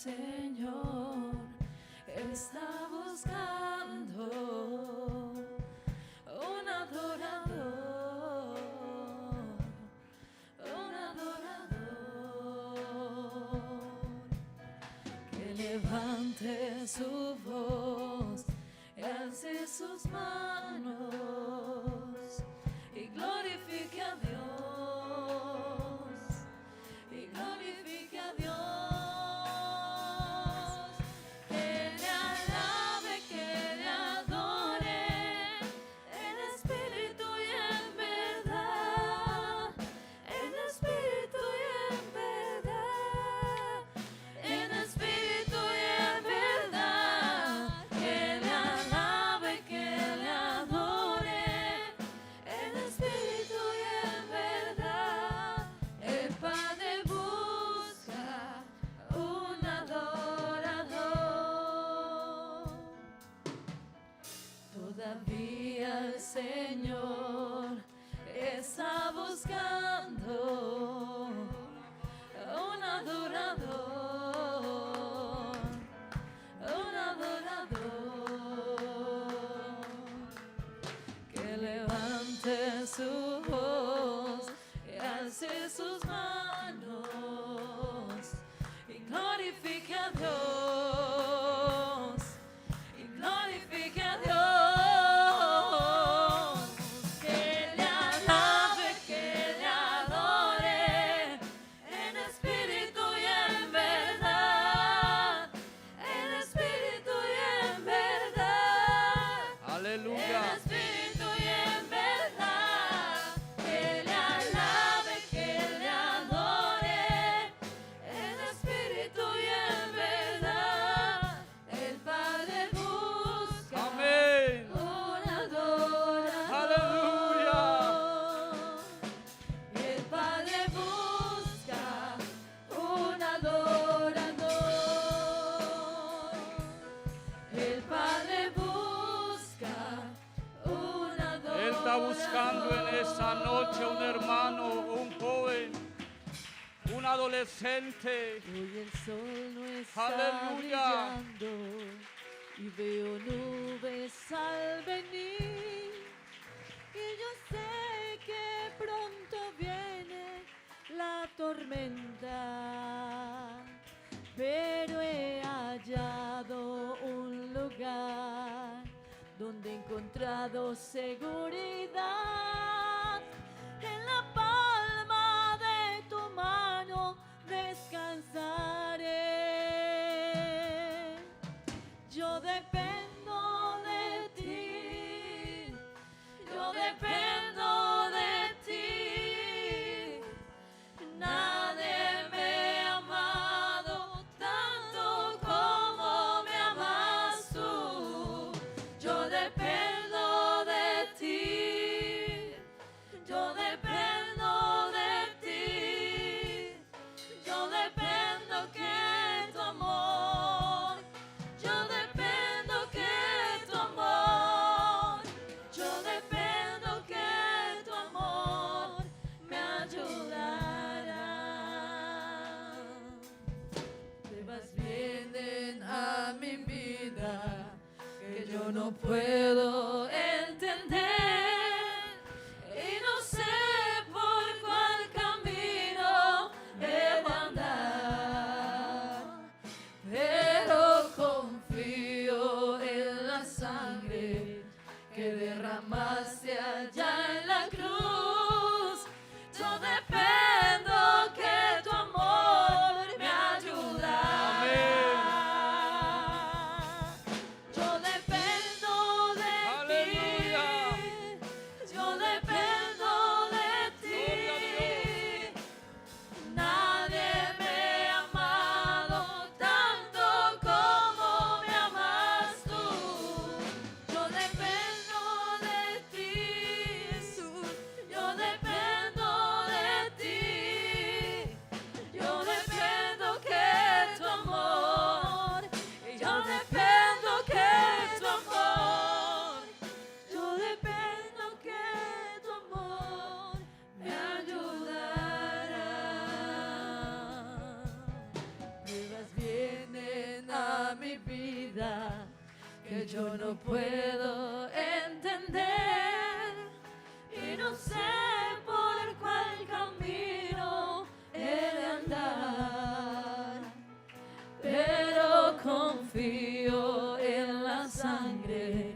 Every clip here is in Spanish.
Señor está buscando un adorador, que levante su voz y alce sus manos y glorifique a Dios. Y glorifique a Dios, que le alabe, que le adore, en espíritu y en verdad, en espíritu y en verdad, en espíritu y en verdad, que le alabe, que le adore, en espíritu y en verdad. El Padre busca un adorador. Todavía el Señor está buscando un adorador, que levante su voz y alce sus manos y glorifique a Dios, y glorifique a Dios, que le alabe, que le adore, en espíritu y en verdad, en espíritu y en verdad, Aleluya. en espíritu y en verdad, que le alabe, que le adore, en espíritu y en verdad. El Padre busca Amén. un adorador. Aleluya. El Padre busca un adorador. El Padre busca un adorador. Él está buscando en esta noche un hermano, un joven, un adolescente. Hoy el sol no está Aleluya. brillando y veo nubes al venir, y yo sé que pronto viene la tormenta, pero he hallado un lugar donde he encontrado seguridad. En la palma de tu mano descansaré. Yo dependo de ti, yo dependo de ti. Nadie me ha amado tanto como me amas tú. Yo dependo de ti, yo dependo de ti, yo dependo que tu amor, yo dependo que tu amor, yo dependo que tu amor me ayudará. Pruebas vienen a mi vida que yo no puedo entender, y no sé por cuál camino he de andar, pero confío en la sangre que derramaste allá en la cruz. Yo dependo que tu amor me ayudará. Yo dependo de Aleluya. ti, yo dependo de Gloria a ti. Nadie me ha amado tanto como me amas tú. Yo dependo de ti, que yo no puedo entender y no sé por cuál camino he de andar, pero confío en la sangre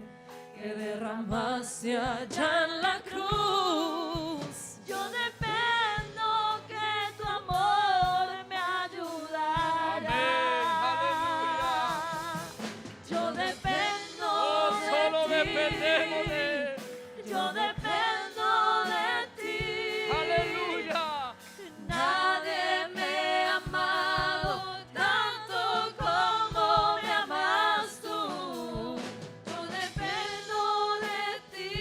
que derramaste allá en la cruz. Yo dependo que tu amor me ayudará. Amén, aleluya. Yo dependo Oh, solo de ti. dependemos de Él. Yo dependo de ti. Aleluya. Nadie me ha amado tanto como me amas tú. Yo dependo de ti,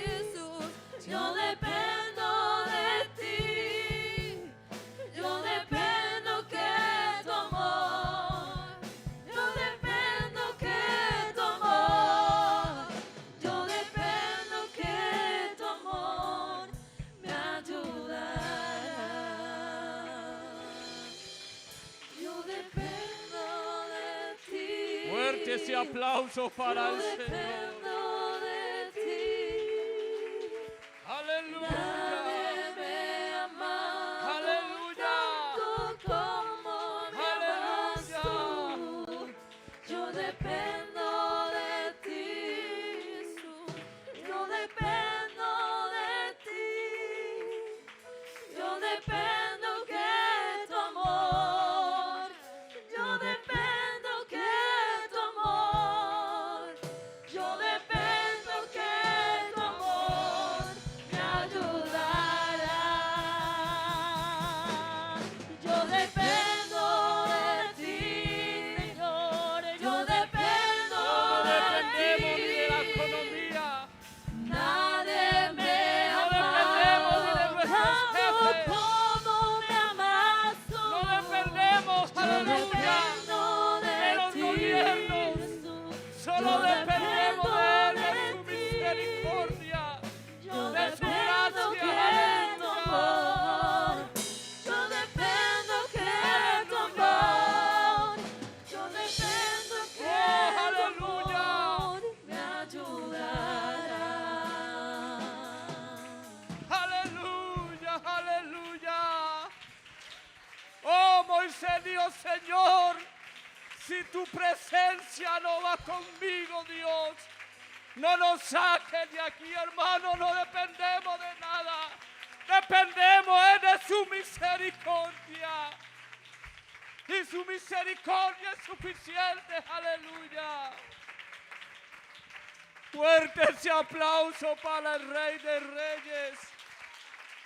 Jesús. Yo dependo de ti. Yo dependo que tu amor. Yo dependo que tu amor. Yo dependo que tu amor me ayudará. Yo dependo de ti. Fuerte ese aplauso para Yo el Señor. dependo de ti. Aleluya. Nadie me ha amado Aleluya. tanto como me amas tú. Yo dependo de ti, Jesús. Yo dependo de ti. Yo dependo que tu amor. Yo dependo que tu amor. Yo dependo que tu amor me ayudará. Yo dependo de ti, Señor. Yo dependo No dependemos ni de la de ti. economía. Nadie me No ama dependemos ni de nuestros tanto jefes. como me amas tú. No dependemos, Yo aleluya, dependo de de los ti, gobiernos. Jesús. Solo Yo dependemos de Él, de dependo su de ti. misericordia, Yo de su dependo que gracia, tu aleluya. amor. Yo dependo que tu Aleluya. amor. Yo dependo que Oh, tu aleluya. amor me ayudará. Aleluya, aleluya. Oh, Moisés dijo, Señor, si tu presencia no va conmigo, Dios, no nos saques de aquí, hermano, no dependemos de nada. Dependemos de su misericordia. Y su misericordia es suficiente, aleluya. Fuerte ese aplauso para el Rey de Reyes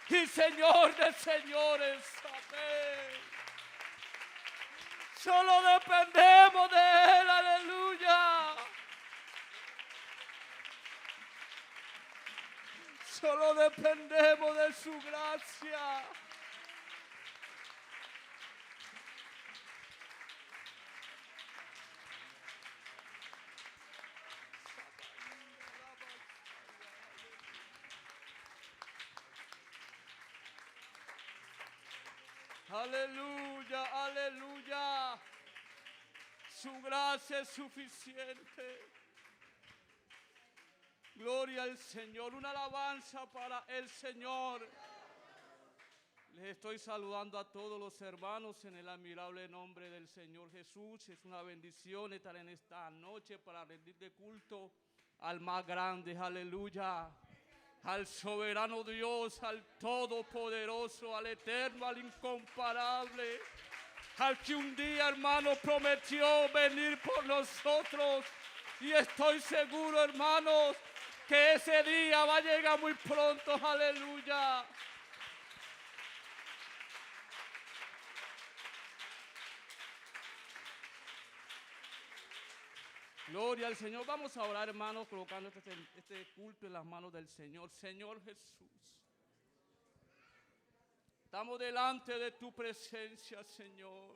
y Señor de Señores. Amén. Solo dependemos de Él, aleluya. Solo dependemos de su gracia. Aleluya, aleluya. Su gracia es suficiente. Gloria al Señor. Una alabanza para el Señor. Les estoy saludando a todos los hermanos en el admirable nombre del Señor Jesús. Es una bendición estar en esta noche para rendirle culto al más grande. Aleluya. Al soberano Dios, al todopoderoso, al eterno, al incomparable, al que un día, hermano, prometió venir por nosotros. Y estoy seguro, hermanos, que ese día va a llegar muy pronto. Aleluya. Gloria al Señor. Vamos a orar, hermanos, colocando este culto en las manos del Señor. Señor Jesús, estamos delante de tu presencia, Señor.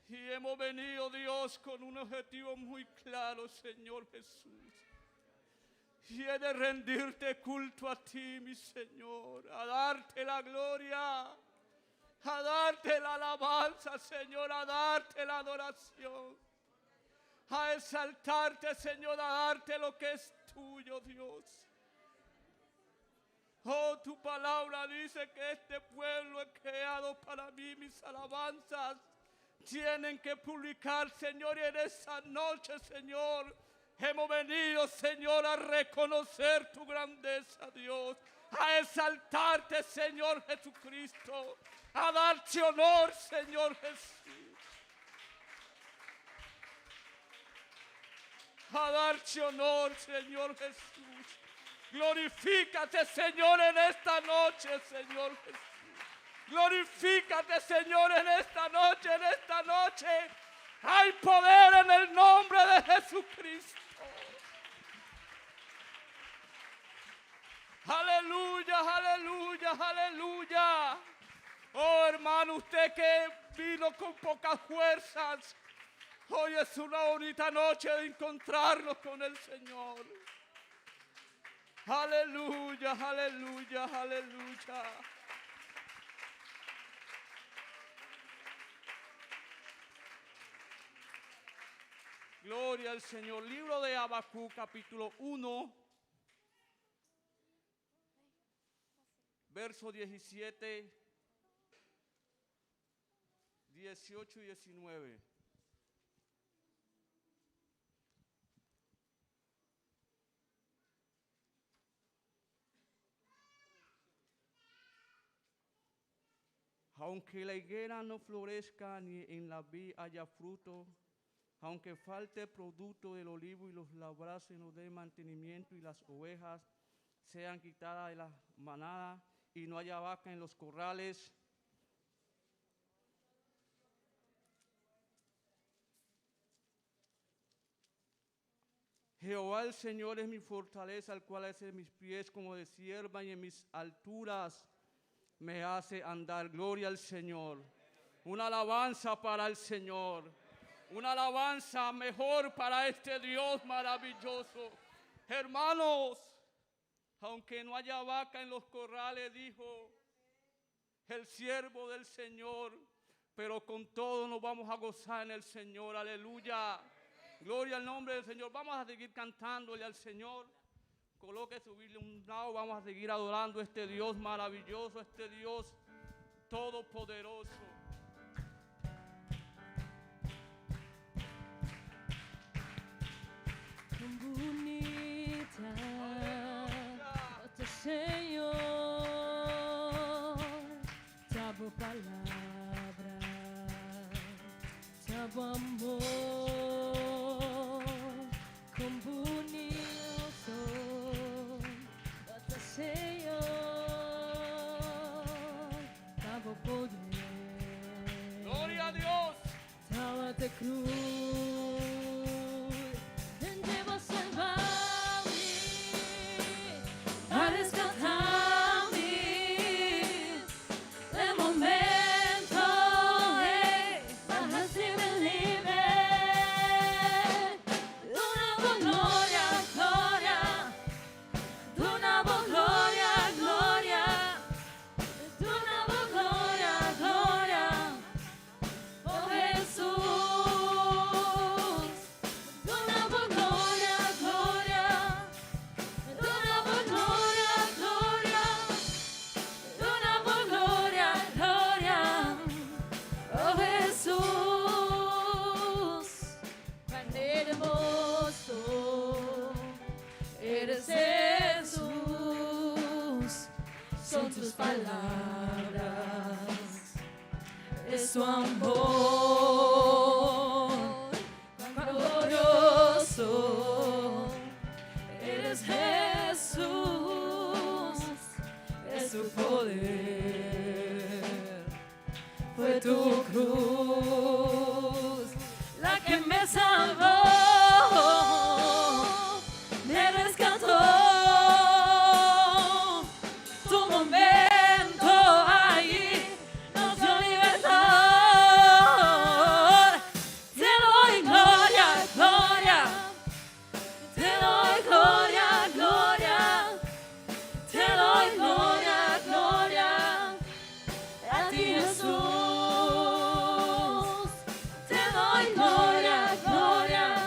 Y hemos venido, Dios, con un objetivo muy claro, Señor Jesús. Y es de rendirte culto a ti, mi Señor, a darte la gloria, a darte la alabanza, Señor, a darte la adoración. a exaltarte, Señor, a darte lo que es tuyo, Dios. Oh, tu palabra dice que este pueblo es creado para mí, mis alabanzas tienen que publicar, Señor, y en esa noche, Señor, hemos venido, Señor, a reconocer tu grandeza, Dios, a exaltarte, Señor Jesucristo, a darte honor, Señor Jesús, a darte honor, Señor Jesús. Glorifícate, Señor, en esta noche, Señor Jesús. Glorifícate, Señor, en esta noche, en esta noche. Hay poder en el nombre de Jesucristo. Aleluya, aleluya, aleluya. Oh, hermano, usted que vino con pocas fuerzas, hoy es una bonita noche de encontrarnos con el Señor. Aleluya, aleluya, aleluya. Gloria al Señor. Libro de Habacuc, capítulo 1, verso 17, 18 y 19. Aunque la higuera no florezca ni en la vid haya fruto, aunque falte producto del olivo y los labrados no den mantenimiento y las ovejas sean quitadas de la manada y no haya vaca en los corrales, Jehová el Señor es mi fortaleza, al cual hace mis pies como de sierva y en mis alturas me hace andar. Gloria al Señor. Una alabanza para el Señor. Una alabanza mejor para este Dios maravilloso. Hermanos, aunque no haya vaca en los corrales, dijo el siervo del Señor, pero con todo nos vamos a gozar en el Señor. Aleluya. Gloria al nombre del Señor. Vamos a seguir cantándole al Señor. Coloque su Biblia a un lado. Vamos a seguir adorando a este Dios maravilloso, este Dios todopoderoso. Bonita, nuestro Señor, tu palabra, tu amor, con bonito son, nuestro Señor, tu poder. Gloria a Dios. Tu cruz. Son tus palabras, es su amor, cuán glorioso eres Jesús, es su poder, fue tu cruz la que me salvó, me rescató. Jesús, te doy gloria, gloria.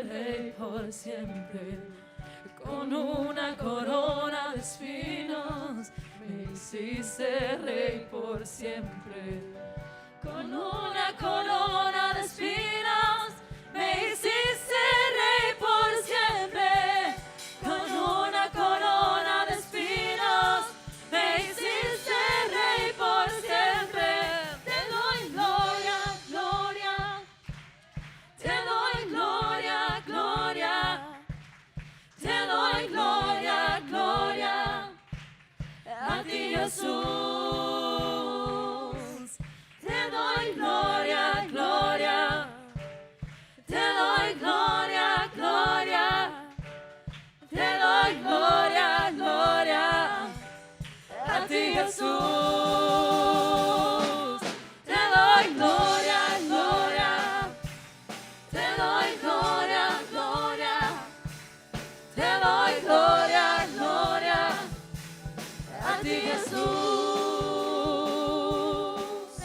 rey por siempre. Con una corona de espinos me hiciste rey por siempre. Con una corona de espinos me hiciste rey por siempre. Con una corona de espinos me hiciste rey por siempre. Te doy gloria, gloria. Te doy gloria, gloria. Te doy gloria, gloria. A ti, Jesús. Te doy gloria, gloria. Te doy gloria, gloria. Te doy gloria, gloria. A ti, Jesús. Te doy gloria, gloria. Te doy gloria, gloria. Te doy gloria, gloria. A ti, Jesús.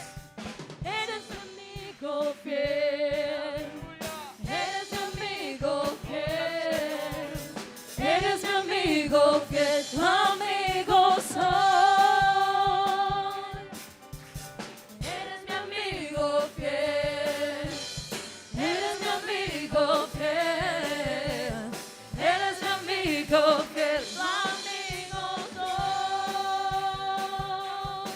Eres mi amigo fiel. Eres mi amigo fiel. Eres mi amigo fiel. Tu amigo soy. Eres mi amigo fiel. Eres mi amigo fiel. Eres mi amigo fiel. Tu amigo soy.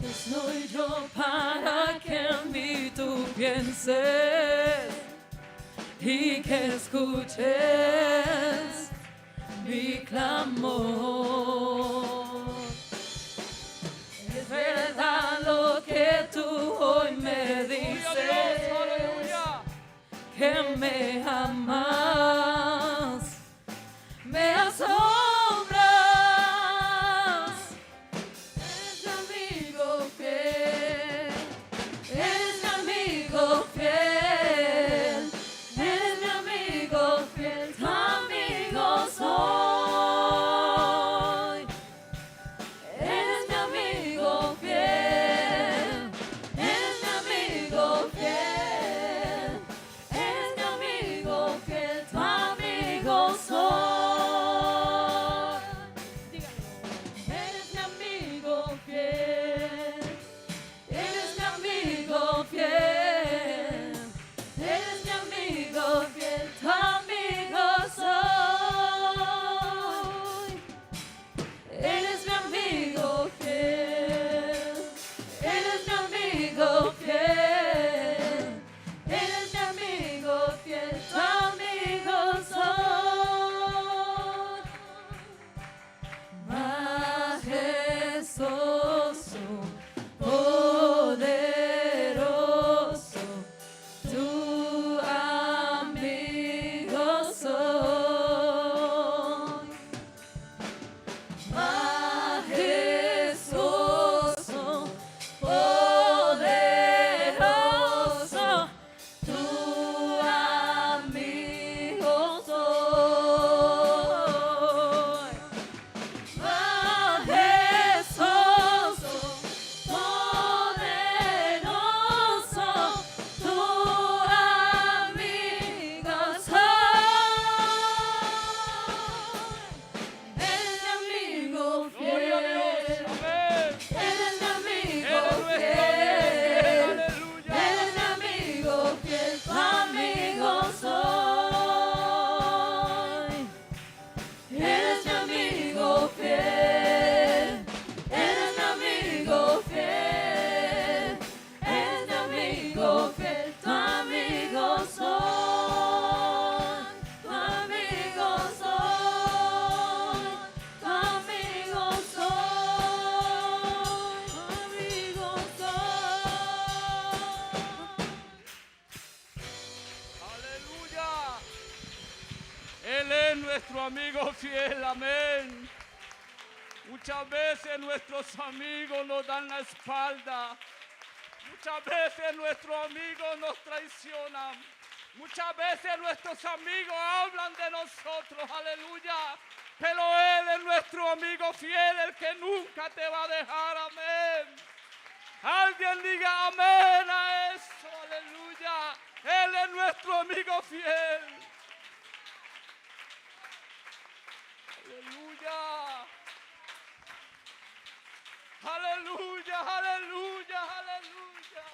Que soy yo para que en mí tú pienses y que escuches mi clamor. Es verdad lo que tú hoy me dices, Aleluya. que me amas, me asombras. Eres mi amigo fiel, eres mi amigo fiel, eres mi amigo fiel, tu amigo soy. Eres mi amigo fiel, eres mi amigo fiel, eres mi amigo fiel, tu amigo soy. Eres mi amigo fiel, eres mi amigo fiel, eres mi amigo fiel, tu amigo soy. Eres mi amigo fiel, eres mi amigo fiel, eres mi amigo fiel, tu amigo soy. Majestuoso, poderoso, tu amigo soy. Majestuoso, poderoso, tu amigo soy. Majestuoso, poderoso, tu amigo soy. Eres mi amigo Gloria a Dios. fiel. Amén. Eres mi amigo Eres nuestro fiel. Aleluya. Eres mi amigo fiel. Tu amigo soy. Eres mi amigo fiel. Eres mi amigo fiel. Eres mi amigo fiel. Tu amigo soy. Tu amigo soy. Tu amigo soy. Tu amigo soy. Aleluya. Él es nuestro amigo fiel. Amén. Muchas veces nuestros amigos nos dan la espalda. Muchas veces nuestros amigos nos traicionan. Muchas veces nuestros amigos hablan de nosotros. Aleluya. Pero Él es nuestro amigo fiel, el que nunca te va a dejar. Amén. Alguien diga amén a eso. Aleluya. Él es nuestro amigo fiel. Aleluya. Aleluya, aleluya, aleluya.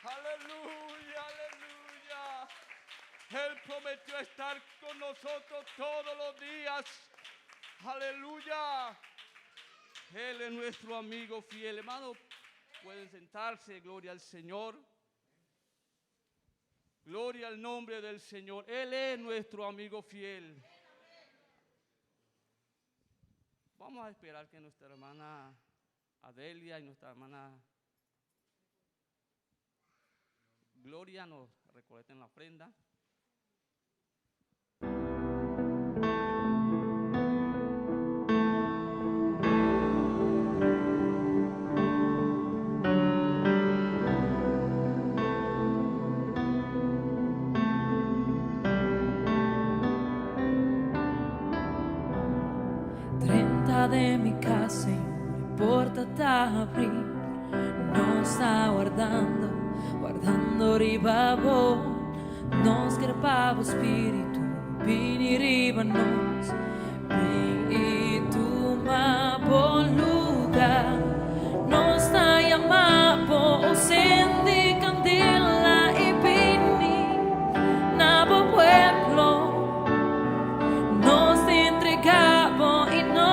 Aleluya, aleluya. Él prometió estar con nosotros todos los días. Aleluya. Él es nuestro amigo fiel. Hermano, pueden sentarse. Gloria al Señor. Gloria al nombre del Señor. Él es nuestro amigo fiel. Vamos a esperar que nuestra hermana Adelia y nuestra hermana Gloria nos recolecten la ofrenda. De mi casa y no importa abrir, nos está guardando ribabo, nos crepavo spiritu, pini ribanos, e tu ma buon lugar, nos está llamando, sendi candela y pini, nabo pueblo, nos entregamos y nos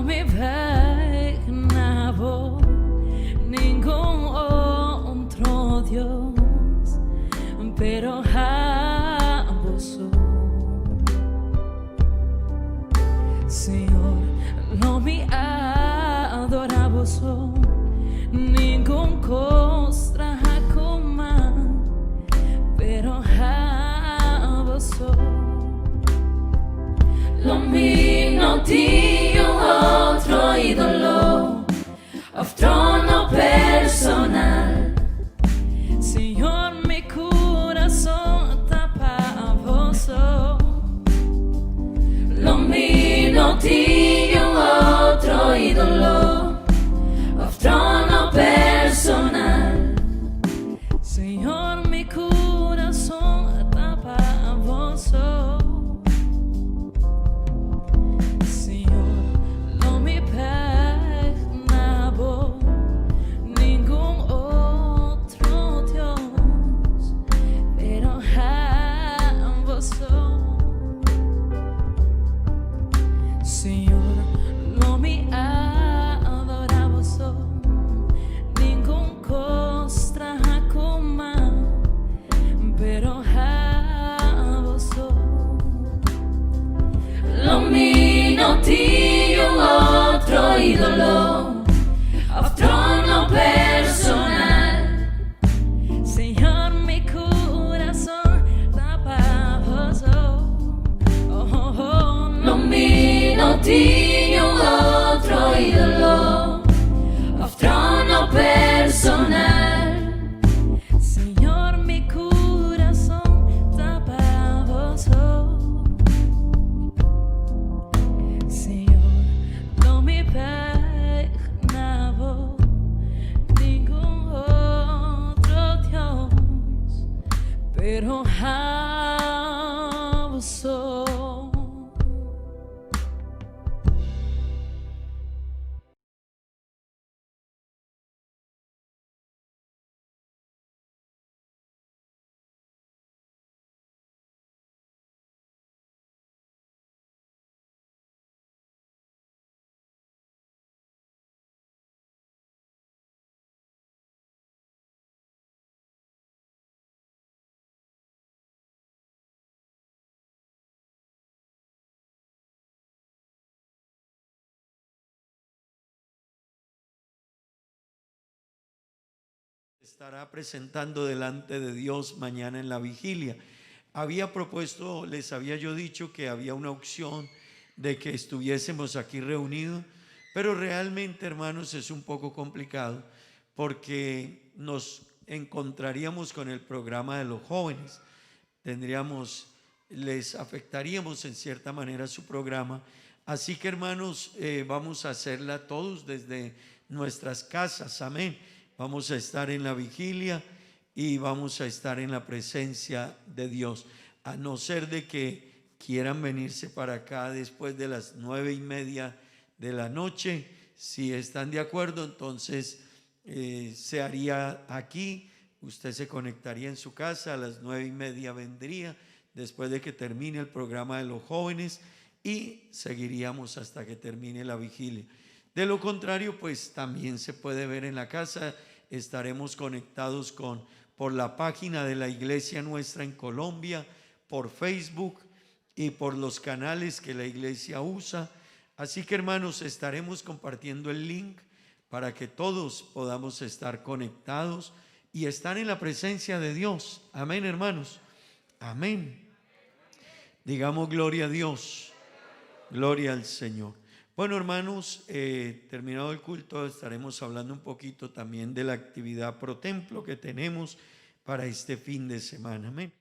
mi peinavo ningún otro Dios, pero a vos, Señor, no me adoraba ningún costra coma, pero a vos. Lo mio Dio, otro ídolo, otro no personal. Señor, mi corazón tapa vos. Lo mio Dio, otro ídolo, otro no personal. Señor, mi corazón tapa vos. Ídolo, otro no personal. Señor, mi corazón tapa vos. Lo mio Dio, otro ídolo, otro no personal. Señor, mi corazón tapa vos. Señor, no me peinavo ningún otro Dios, pero a vos. Estará presentando delante de Dios mañana en la vigilia. Había propuesto, les había yo dicho que había una opción de que estuviésemos aquí reunidos, pero realmente, hermanos, es un poco complicado porque nos encontraríamos con el programa de los jóvenes. Les afectaríamos en cierta manera su programa. Así que, hermanos, vamos a hacerla todos desde nuestras casas. Amén. Vamos a estar en la vigilia y vamos a estar en la presencia de Dios. A no ser de que quieran venirse para acá después de las 9:30 de la noche, si están de acuerdo, entonces se haría aquí. Usted se conectaría en su casa, a las 9:30 vendría, después de que termine el programa de los jóvenes, y seguiríamos hasta que termine la vigilia. De lo contrario, pues también se puede ver en la casa. Estaremos conectados por la página de la iglesia nuestra en Colombia, por Facebook y por los canales que la iglesia usa. Así que, hermanos, estaremos compartiendo el link para que todos podamos estar conectados y estar en la presencia de Dios. Amén, hermanos. Amén. Digamos gloria a Dios. Gloria al Señor. Bueno, hermanos, terminado el culto, estaremos hablando un poquito también de la actividad pro templo que tenemos para este fin de semana. Amén.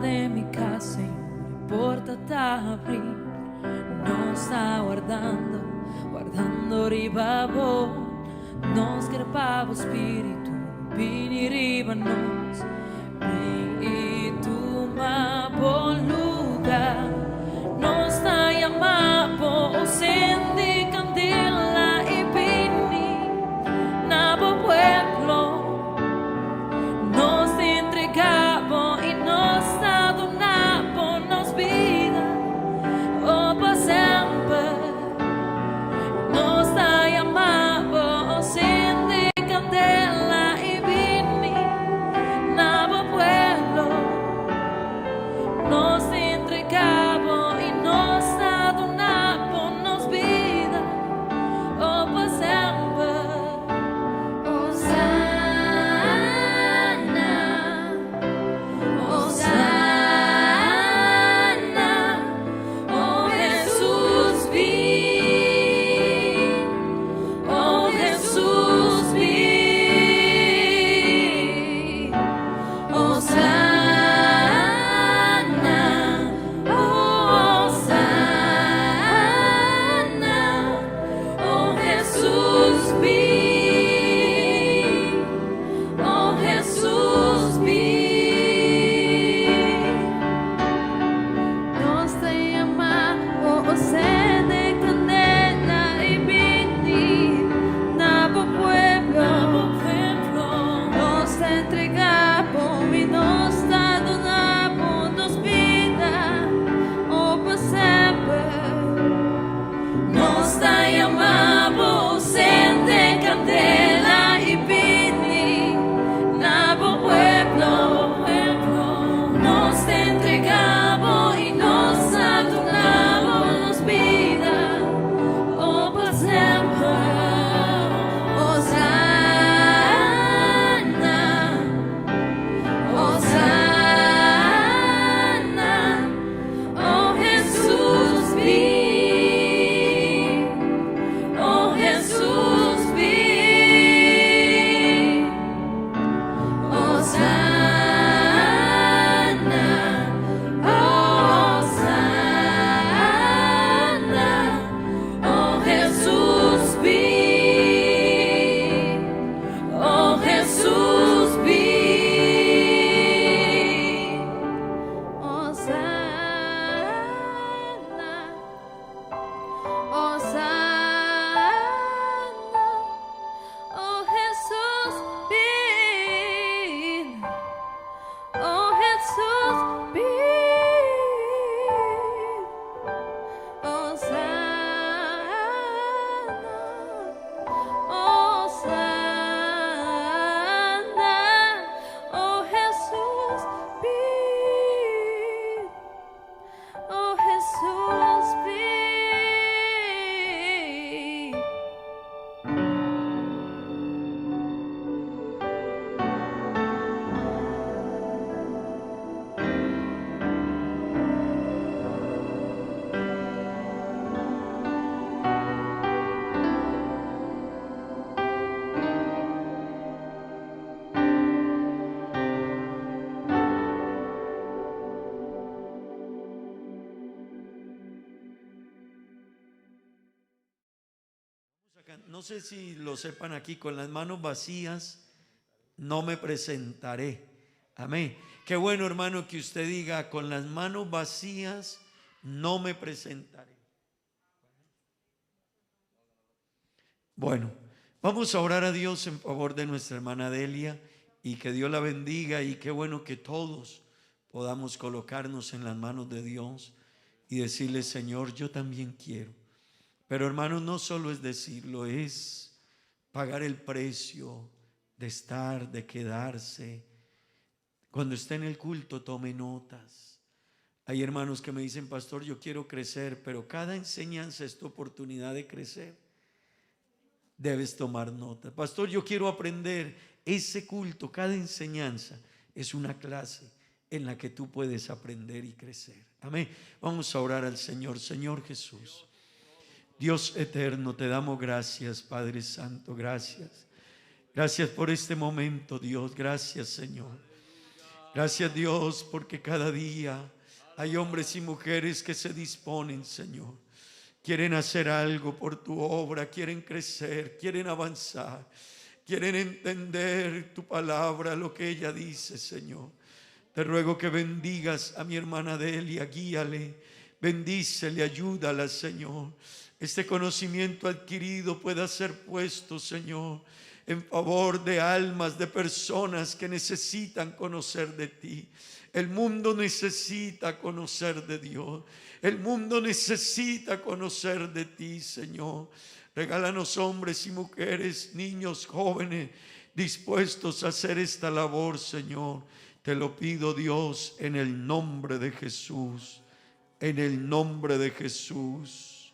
De mi casa y no importa abrir, no está guardando ribabo, nos crepavo spiritu, bini ribanos, tu ma bon lugar, nos stai amapo, sendi candela e bini, nabo pueblo, nos entregabo y nos adonabo, nos vida, oh por siempre, nos stai amabo, sendi candela e bini, nabo pueblo, nos entregamos y nos adornamos, nos vida, oh por siempre. Hosanna, Hosanna, oh Jesús ven, oh Jesús ven, Hosanna, Hosanna, oh Jesús ven, oh Jesús ven. Nos te amamos, oh sede candela y vini, nabo pueblo, nos te entregamos y nos adoramos, nos vida, oh por siempre. Nos te amamos, sede candela y vini, nabo pueblo, nos te entregamos y nos adoramos, nos vida, oh por siempre. Hosanna, Hosanna, oh Jesús ven, oh Jesús ven, Hosanna, Hosanna, oh Jesús ven, oh Jesús ven, Hosanna, Hosanna, oh Jesús ven, oh Jesús ven, Hosanna, Hosanna, oh Jesús ven, oh Jesús ven. No sé si lo sepan aquí, con las manos vacías no me presentaré. Amén. Qué bueno, hermano, que usted diga: con las manos vacías no me presentaré. Bueno, vamos a orar a Dios en favor de nuestra hermana Delia y que Dios la bendiga, y qué bueno que todos podamos colocarnos en las manos de Dios y decirle: Señor, yo también quiero. Pero hermanos, no solo es decirlo, es pagar el precio de estar, de quedarse. Cuando esté en el culto, tome notas. Hay hermanos que me dicen: pastor, yo quiero crecer, pero cada enseñanza es tu oportunidad de crecer. Debes tomar nota. Pastor, yo quiero aprender. Ese culto, cada enseñanza es una clase en la que tú puedes aprender y crecer. Amén. Vamos a orar al Señor. Señor Jesús, Dios eterno, te damos gracias, Padre Santo, gracias. Gracias por este momento, Dios. Gracias, Señor. Gracias, Dios, porque cada día hay hombres y mujeres que se disponen, Señor, quieren hacer algo por tu obra, quieren crecer, quieren avanzar, quieren entender tu palabra, lo que ella dice, Señor. Te ruego que bendigas a mi hermana Delia, guíale, bendícele, ayúdala, Señor. Este conocimiento adquirido pueda ser puesto, Señor, en favor de almas, de personas que necesitan conocer de ti. El mundo necesita conocer de Dios. El mundo necesita conocer de ti, Señor. Regálanos hombres y mujeres, niños, jóvenes, dispuestos a hacer esta labor, Señor. Te lo pido, Dios, en el nombre de Jesús. En el nombre de Jesús.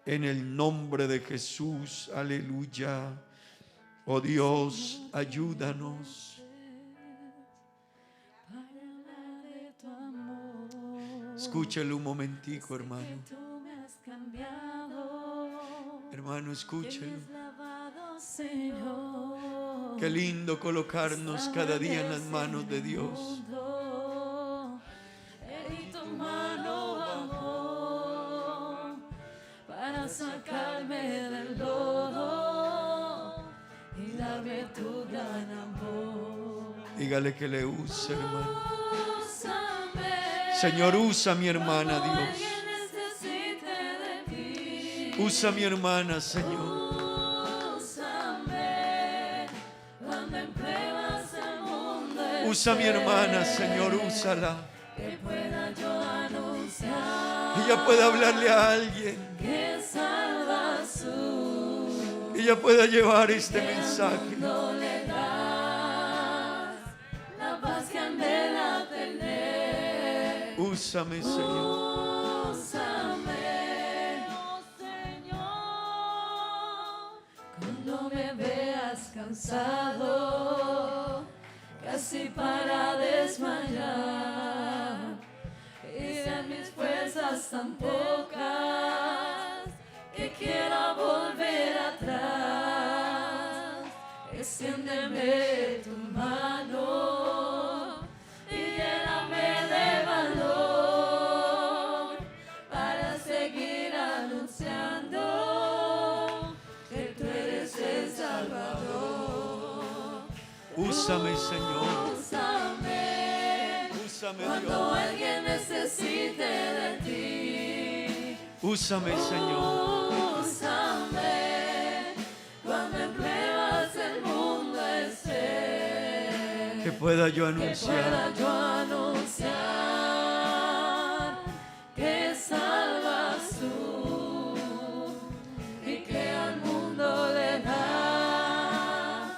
En el nombre de Jesús. Aleluya. Oh Dios, ayúdanos. Escúchelo un momentico, hermano. Hermano, escúchelo. Qué lindo colocarnos cada día en las manos de Dios. Y tu mano bajó para sacarme del lodo y darme tu gran amor. Dígale que le use, hermano. Úsame, Señor, usa a mi hermana, cuando Dios. alguien necesite de ti. Usa a mi hermana, Señor. Úsame, cuando en pruebas el mundo Usa a mi hermana, Señor, esté, úsala. que pueda yo anunciar Ella pueda hablarle a alguien. que salvas tú. Ella pueda llevar este Que al mensaje. mundo le das la paz que anhela tener. Úsame, Señor. Úsame, oh Señor, cuando me veas cansado, casi para desmayar, y vean mis fuerzas tan pocas que quiera volver atrás. Extiéndeme tu mano y lléname de valor para seguir anunciando que tú eres el Salvador. Úsame, Señor. Úsame, Úsame, cuando Dios. alguien necesite de ti. Úsame, Señor. Úsame, cuando en pruebas el mundo esté. Que pueda yo Que anunciar. pueda yo anunciar que salvas tú y que al mundo le das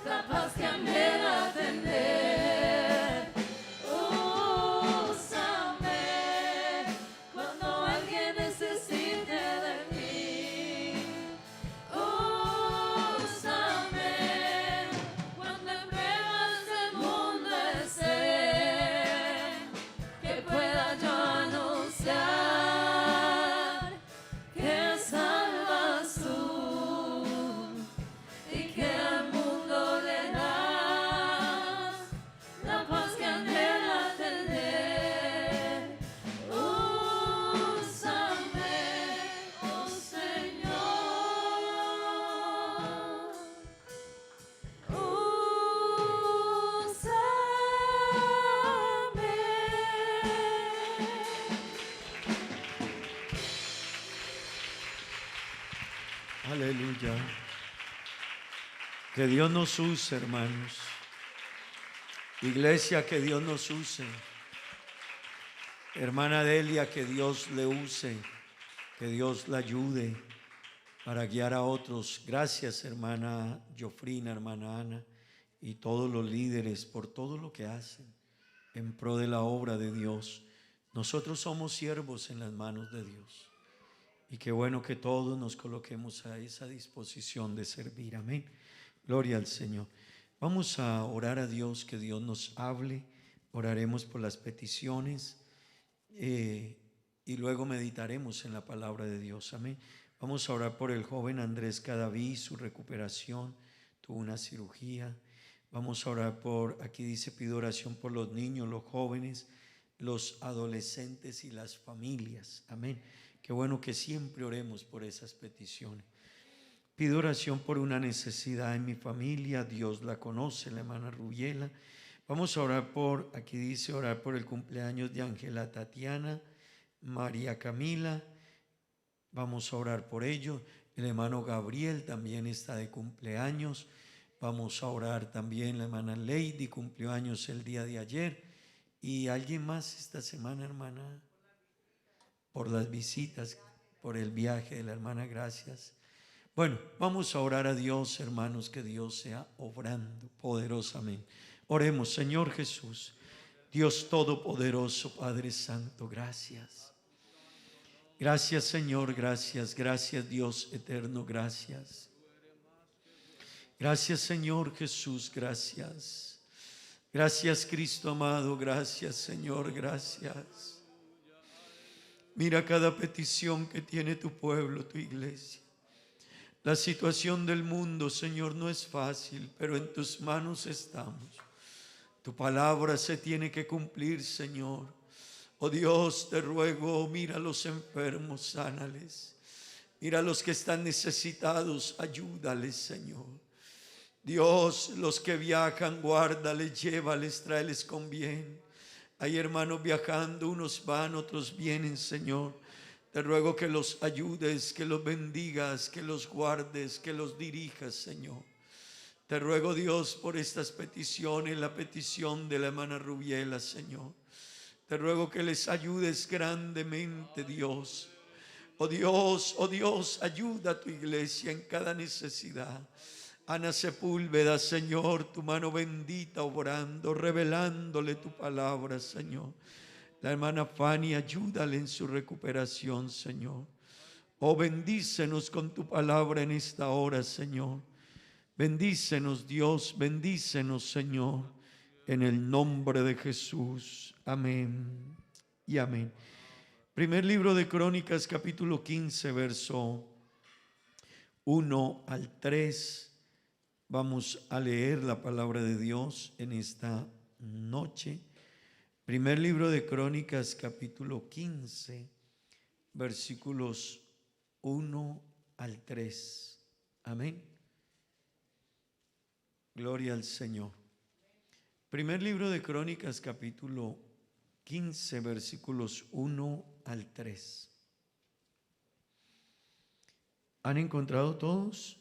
la paz que anhela tener. Úsame cuando alguien necesite de mí. Úsame cuando en pruebas el mundo esté, que pueda yo anunciar que salvas tú y que al mundo le das la paz que anhela tener. Úsame, oh Señor. Aleluya. Que Dios nos use, hermanos. Iglesia, que Dios nos use. Hermana Delia, que Dios le use. Que Dios la ayude para guiar a otros. Gracias, hermana Jofrina, hermana Ana y todos los líderes por todo lo que hacen en pro de la obra de Dios. Nosotros somos siervos en las manos de Dios. Y qué bueno que todos nos coloquemos a esa disposición de servir. Amén. Gloria al Señor. Vamos a orar a Dios, que Dios nos hable. Oraremos por las peticiones y luego meditaremos en la palabra de Dios. Amén. Vamos a orar por el joven Andrés Cadaví, su recuperación. Tuvo una cirugía. Vamos a orar por, aquí dice, pido oración por los niños, los jóvenes, los adolescentes y las familias. Amén. Que Qué bueno que siempre oremos por esas peticiones. Pido oración por una necesidad en mi familia. Dios la conoce, la hermana Rubiela. Vamos a orar por, aquí dice, orar por el cumpleaños de Ángela Tatiana, María Camila. Vamos a orar por ello. El hermano Gabriel también está de cumpleaños. Vamos a orar también. La hermana Lady cumplió años el día de ayer. ¿Y alguien más esta semana, hermana? Por las visitas, por el viaje de la hermana, gracias. Bueno, vamos a orar a Dios, hermanos, que Dios sea obrando poderosamente. Oremos. Señor Jesús, Dios Todopoderoso, Padre Santo, gracias. Gracias, Señor, gracias, gracias, Dios eterno, gracias. Gracias, Señor Jesús, gracias. Gracias, Cristo amado, gracias, Señor, gracias. Mira cada petición que tiene tu pueblo, tu iglesia. La situación del mundo, Señor, no es fácil, pero en tus manos estamos. Tu palabra se tiene que cumplir, Señor. Oh Dios, te ruego, mira a los enfermos, sánales. Mira a los que están necesitados, ayúdales, Señor. Dios, los que viajan, guárdales, llévales, tráeles con bien. Hay hermanos viajando, unos van, otros vienen, Señor. Te ruego que los ayudes, que los bendigas, que los guardes, que los dirijas, Señor. Te ruego, Dios, por estas peticiones, la petición de la hermana Rubiela, Señor. Te ruego que les ayudes grandemente, Dios. Oh Dios, ayuda a tu iglesia en cada necesidad. Ana Sepúlveda, Señor, tu mano bendita obrando, revelándole tu palabra, Señor. La hermana Fanny, ayúdale en su recuperación, Señor. Oh, bendícenos con tu palabra en esta hora, Señor. Bendícenos, Dios, bendícenos, Señor, en el nombre de Jesús. Amén y amén. Primer libro de Crónicas, capítulo 15, verso 1 al 3. Vamos a leer la palabra de Dios en esta noche. Primer libro de Crónicas, capítulo 15, versículos 1 al 3. Amén. Gloria al Señor. Primer libro de Crónicas, capítulo 15, versículos 1 al 3. ¿Han encontrado todos?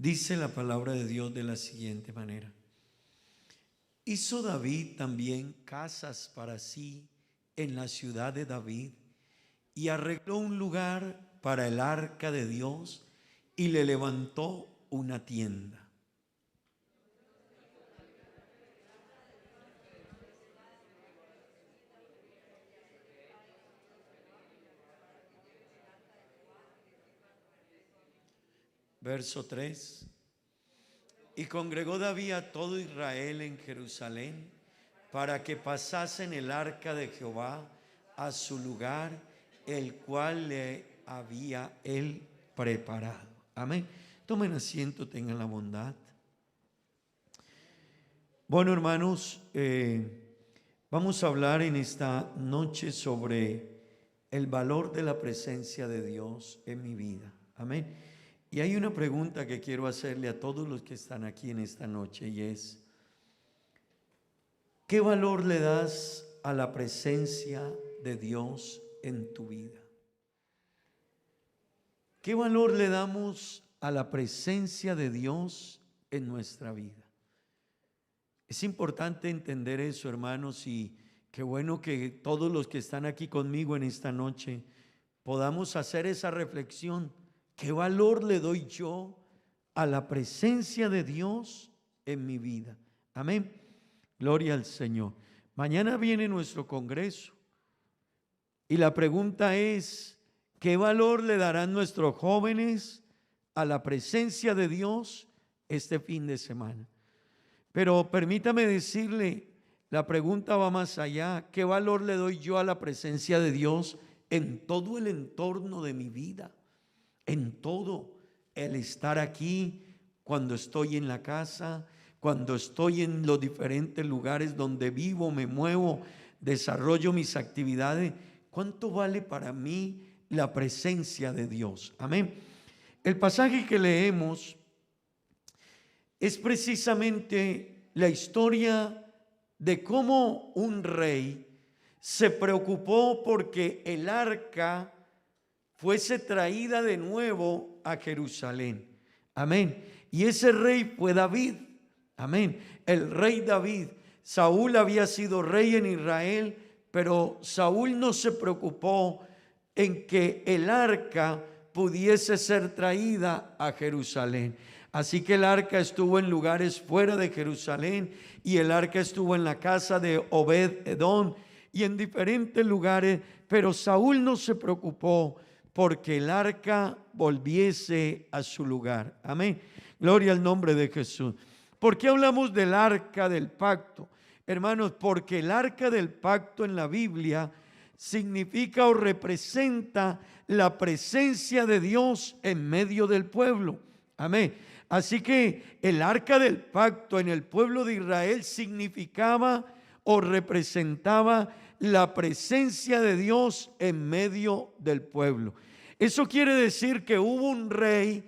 Dice la palabra de Dios de la siguiente manera. Hizo David también casas para sí en la ciudad de David y arregló un lugar para el arca de Dios y le levantó una tienda. Verso 3. Y congregó David a todo Israel en Jerusalén para que pasasen el arca de Jehová a su lugar, el cual le había él preparado. Amén. Tomen asiento, tengan la bondad. Bueno, hermanos, vamos a hablar en esta noche sobre el valor de la presencia de Dios en mi vida. Amén. Y hay una pregunta que quiero hacerle a todos los que están aquí en esta noche y es: ¿qué valor le das a la presencia de Dios en tu vida? ¿Qué valor le damos a la presencia de Dios en nuestra vida? Es importante entender eso, hermanos, y qué bueno que todos los que están aquí conmigo en esta noche podamos hacer esa reflexión. ¿Qué valor le doy yo a la presencia de Dios en mi vida? Amén. Gloria al Señor. Mañana viene nuestro congreso y la pregunta es: ¿qué valor le darán nuestros jóvenes a la presencia de Dios este fin de semana? Pero permítame decirle, la pregunta va más allá. ¿Qué valor le doy yo a la presencia de Dios en todo el entorno de mi vida? En todo el estar aquí, cuando estoy en la casa, cuando estoy en los diferentes lugares donde vivo, me muevo, desarrollo mis actividades. ¿Cuánto vale para mí la presencia de Dios? Amén. El pasaje que leemos es precisamente la historia de cómo un rey se preocupó porque el arca fuese traída de nuevo a Jerusalén. Amén. Y ese rey fue David. Amén. El rey David. Saúl había sido rey en Israel, pero Saúl no se preocupó en que el arca pudiese ser traída a Jerusalén. Así que el arca estuvo en lugares fuera de Jerusalén, y el arca estuvo en la casa de Obed-Edom y en diferentes lugares, pero Saúl no se preocupó porque el arca volviese a su lugar. Amén. Gloria al nombre de Jesús. ¿Por qué hablamos del arca del pacto? Hermanos, porque el arca del pacto en la Biblia significa o representa la presencia de Dios en medio del pueblo. Amén. Así que el arca del pacto en el pueblo de Israel significaba o representaba la presencia de Dios en medio del pueblo. Eso quiere decir que hubo un rey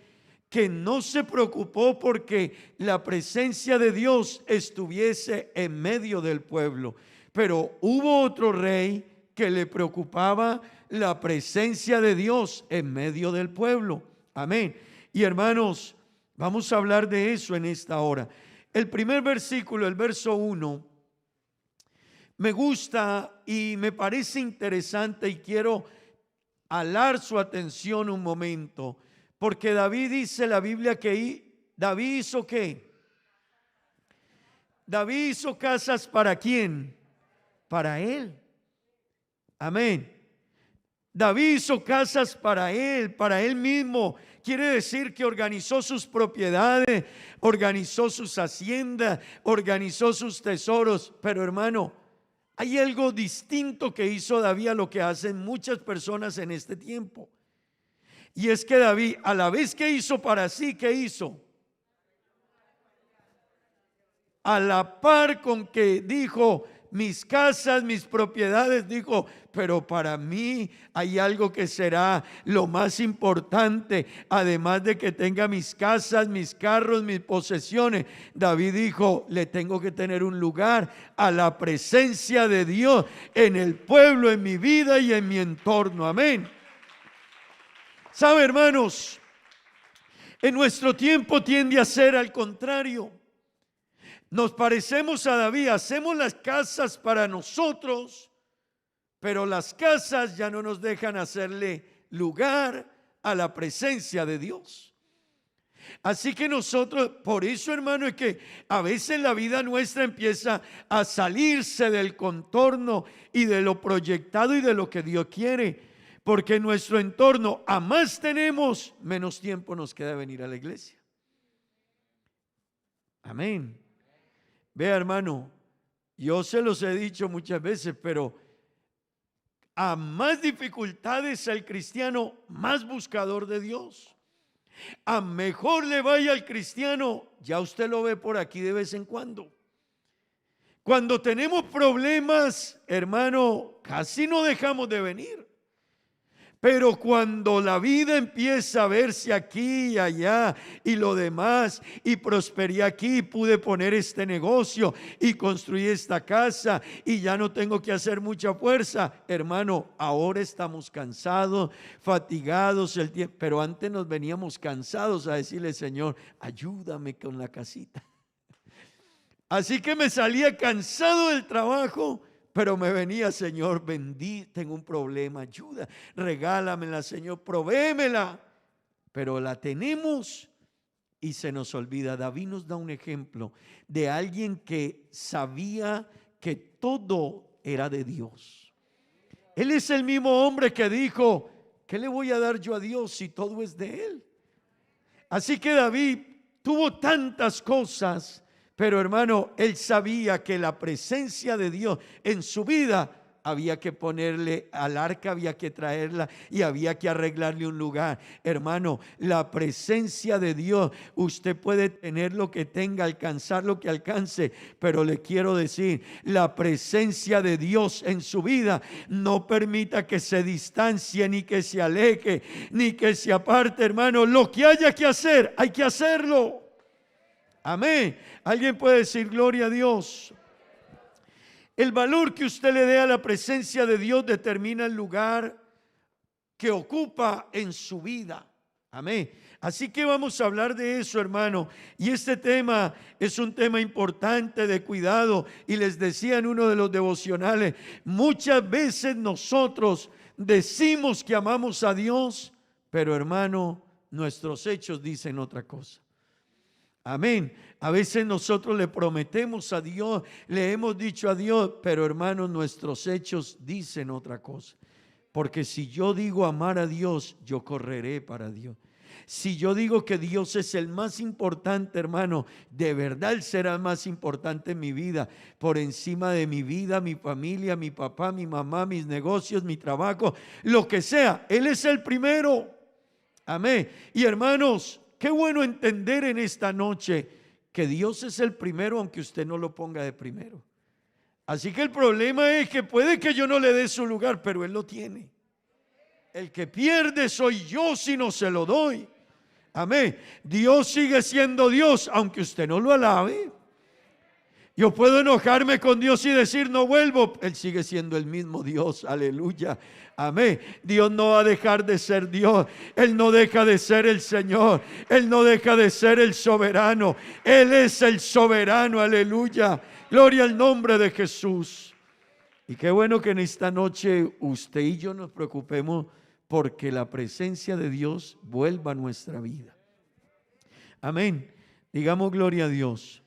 que no se preocupó porque la presencia de Dios estuviese en medio del pueblo, pero hubo otro rey que le preocupaba la presencia de Dios en medio del pueblo. Amén. Y hermanos, vamos a hablar de eso en esta hora. El primer versículo, el verso 1, me gusta y me parece interesante y quiero alar su atención un momento, porque David dice la Biblia que David hizo ¿qué? David hizo casas ¿para quién? Para él. Amén. David hizo casas para él mismo. Quiere decir que organizó sus propiedades, organizó sus haciendas, organizó sus tesoros. Pero hermano, hay algo distinto que hizo David a lo que hacen muchas personas en este tiempo. Y es que David, a la vez que hizo para sí, ¿qué hizo? A la par con que dijo, mis casas, mis propiedades, dijo, pero para mí hay algo que será lo más importante, además de que tenga mis casas, mis carros, mis posesiones. David dijo, le tengo que tener un lugar a la presencia de Dios en el pueblo, en mi vida y en mi entorno. Amén. ¿Sabe, hermanos? En nuestro tiempo tiende a ser al contrario. Nos parecemos a David, hacemos las casas para nosotros, pero las casas ya no nos dejan hacerle lugar a la presencia de Dios. Así que nosotros, por eso, hermano, es que a veces la vida nuestra empieza a salirse del contorno y de lo proyectado y de lo que Dios quiere, porque en nuestro entorno, a más tenemos, menos tiempo nos queda venir a la iglesia. Amén. Vea, hermano, yo se los he dicho muchas veces, pero a más dificultades el cristiano, más buscador de Dios. A mejor le vaya al cristiano, ya usted lo ve por aquí de vez en cuando. Cuando tenemos problemas, hermano, casi no dejamos de venir. Pero cuando la vida empieza a verse aquí y allá y lo demás, y prosperé aquí, pude poner este negocio y construir esta casa y ya no tengo que hacer mucha fuerza, hermano, ahora estamos cansados, fatigados, pero antes nos veníamos cansados a decirle, Señor, ayúdame con la casita. Así que me salía cansado del trabajo, pero me venía, Señor, tengo un problema, ayuda, regálamela, Señor, provéemela. Pero la tenemos y se nos olvida. David nos da un ejemplo de alguien que sabía que todo era de Dios. Él es el mismo hombre que dijo, ¿qué le voy a dar yo a Dios si todo es de Él? Así que David tuvo tantas cosas, Pero hermano, él sabía que la presencia de Dios en su vida había que ponerle al arca, había que traerla y había que arreglarle un lugar. Hermano, la presencia de Dios, usted puede tener lo que tenga, alcanzar lo que alcance, pero le quiero decir, la presencia de Dios en su vida no permita que se distancie, ni que se aleje, ni que se aparte, hermano. Lo que haya que hacer, hay que hacerlo. Amén. Alguien puede decir gloria a Dios. El valor que usted le dé a la presencia de Dios determina el lugar que ocupa en su vida. Amén. Así que vamos a hablar de eso, hermano. Y este tema es un tema importante de cuidado. Y les decía en uno de los devocionales, muchas veces nosotros decimos que amamos a Dios, pero hermano, nuestros hechos dicen otra cosa. Amén. A veces nosotros le prometemos a Dios, le hemos dicho a Dios, pero hermanos, nuestros hechos dicen otra cosa. Porque si yo digo amar a Dios, yo correré para Dios. Si yo digo que Dios es el más importante, hermano, de verdad Él será el más importante en mi vida, por encima de mi vida, mi familia, mi papá, mi mamá, mis negocios, mi trabajo, lo que sea. Él es el primero. Amén. Y hermanos, qué bueno entender en esta noche que Dios es el primero, aunque usted no lo ponga de primero. Así que el problema es que puede que yo no le dé su lugar, pero Él lo tiene. El que pierde soy yo si no se lo doy. Amén. Dios sigue siendo Dios, aunque usted no lo alabe. Yo puedo enojarme con Dios y decir no vuelvo. Él sigue siendo el mismo Dios. Aleluya. Amén. Dios no va a dejar de ser Dios. Él no deja de ser el Señor. Él no deja de ser el soberano. Él es el soberano. Aleluya. Gloria al nombre de Jesús. Y qué bueno que en esta noche usted y yo nos preocupemos porque la presencia de Dios vuelva a nuestra vida. Amén. Digamos gloria a Dios.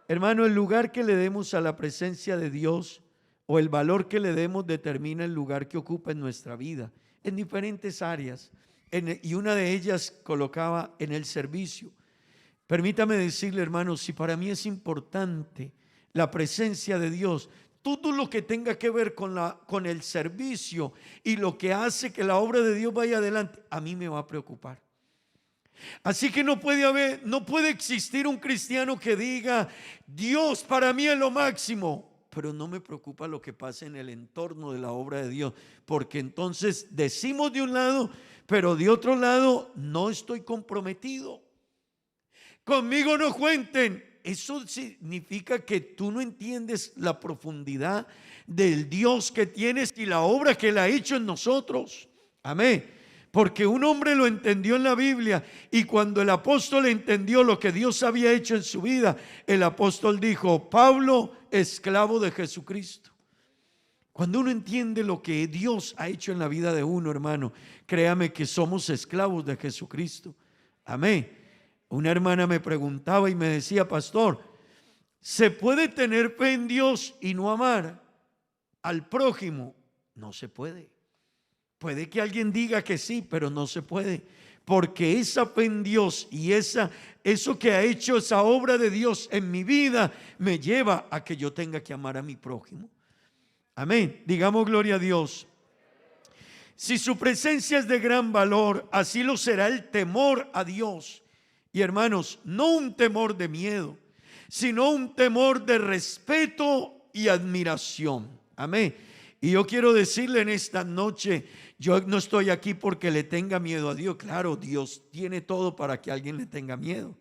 Hermano, el lugar que le demos a la presencia de Dios o el valor que le demos determina el lugar que ocupa en nuestra vida, en diferentes áreas. Y una de ellas colocaba en el servicio. Permítame decirle, hermano, si para mí es importante la presencia de Dios, todo lo que tenga que ver con el servicio y lo que hace que la obra de Dios vaya adelante, a mí me va a preocupar. Así que no puede existir un cristiano que diga, Dios para mí es lo máximo, pero no me preocupa lo que pasa en el entorno de la obra de Dios, porque entonces decimos de un lado, pero de otro lado no estoy comprometido. Conmigo no cuenten. Eso significa que tú no entiendes la profundidad del Dios que tienes y la obra que Él ha hecho en nosotros. Amén. Porque un hombre lo entendió en la Biblia y cuando el apóstol entendió lo que Dios había hecho en su vida, el apóstol dijo, Pablo, esclavo de Jesucristo. Cuando uno entiende lo que Dios ha hecho en la vida de uno, hermano, créame que somos esclavos de Jesucristo. Amén. Una hermana me preguntaba y me decía, pastor, ¿se puede tener fe en Dios y no amar al prójimo? No se puede. Puede que alguien diga que sí, pero no se puede. Porque esa fe en Dios y eso que ha hecho esa obra de Dios en mi vida me lleva a que yo tenga que amar a mi prójimo. Amén. Digamos gloria a Dios. Si su presencia es de gran valor, así lo será el temor a Dios. Y hermanos, no un temor de miedo, sino un temor de respeto y admiración. Amén. Y yo quiero decirle en esta noche, yo no estoy aquí porque le tenga miedo a Dios. Claro, Dios tiene todo para que alguien le tenga miedo.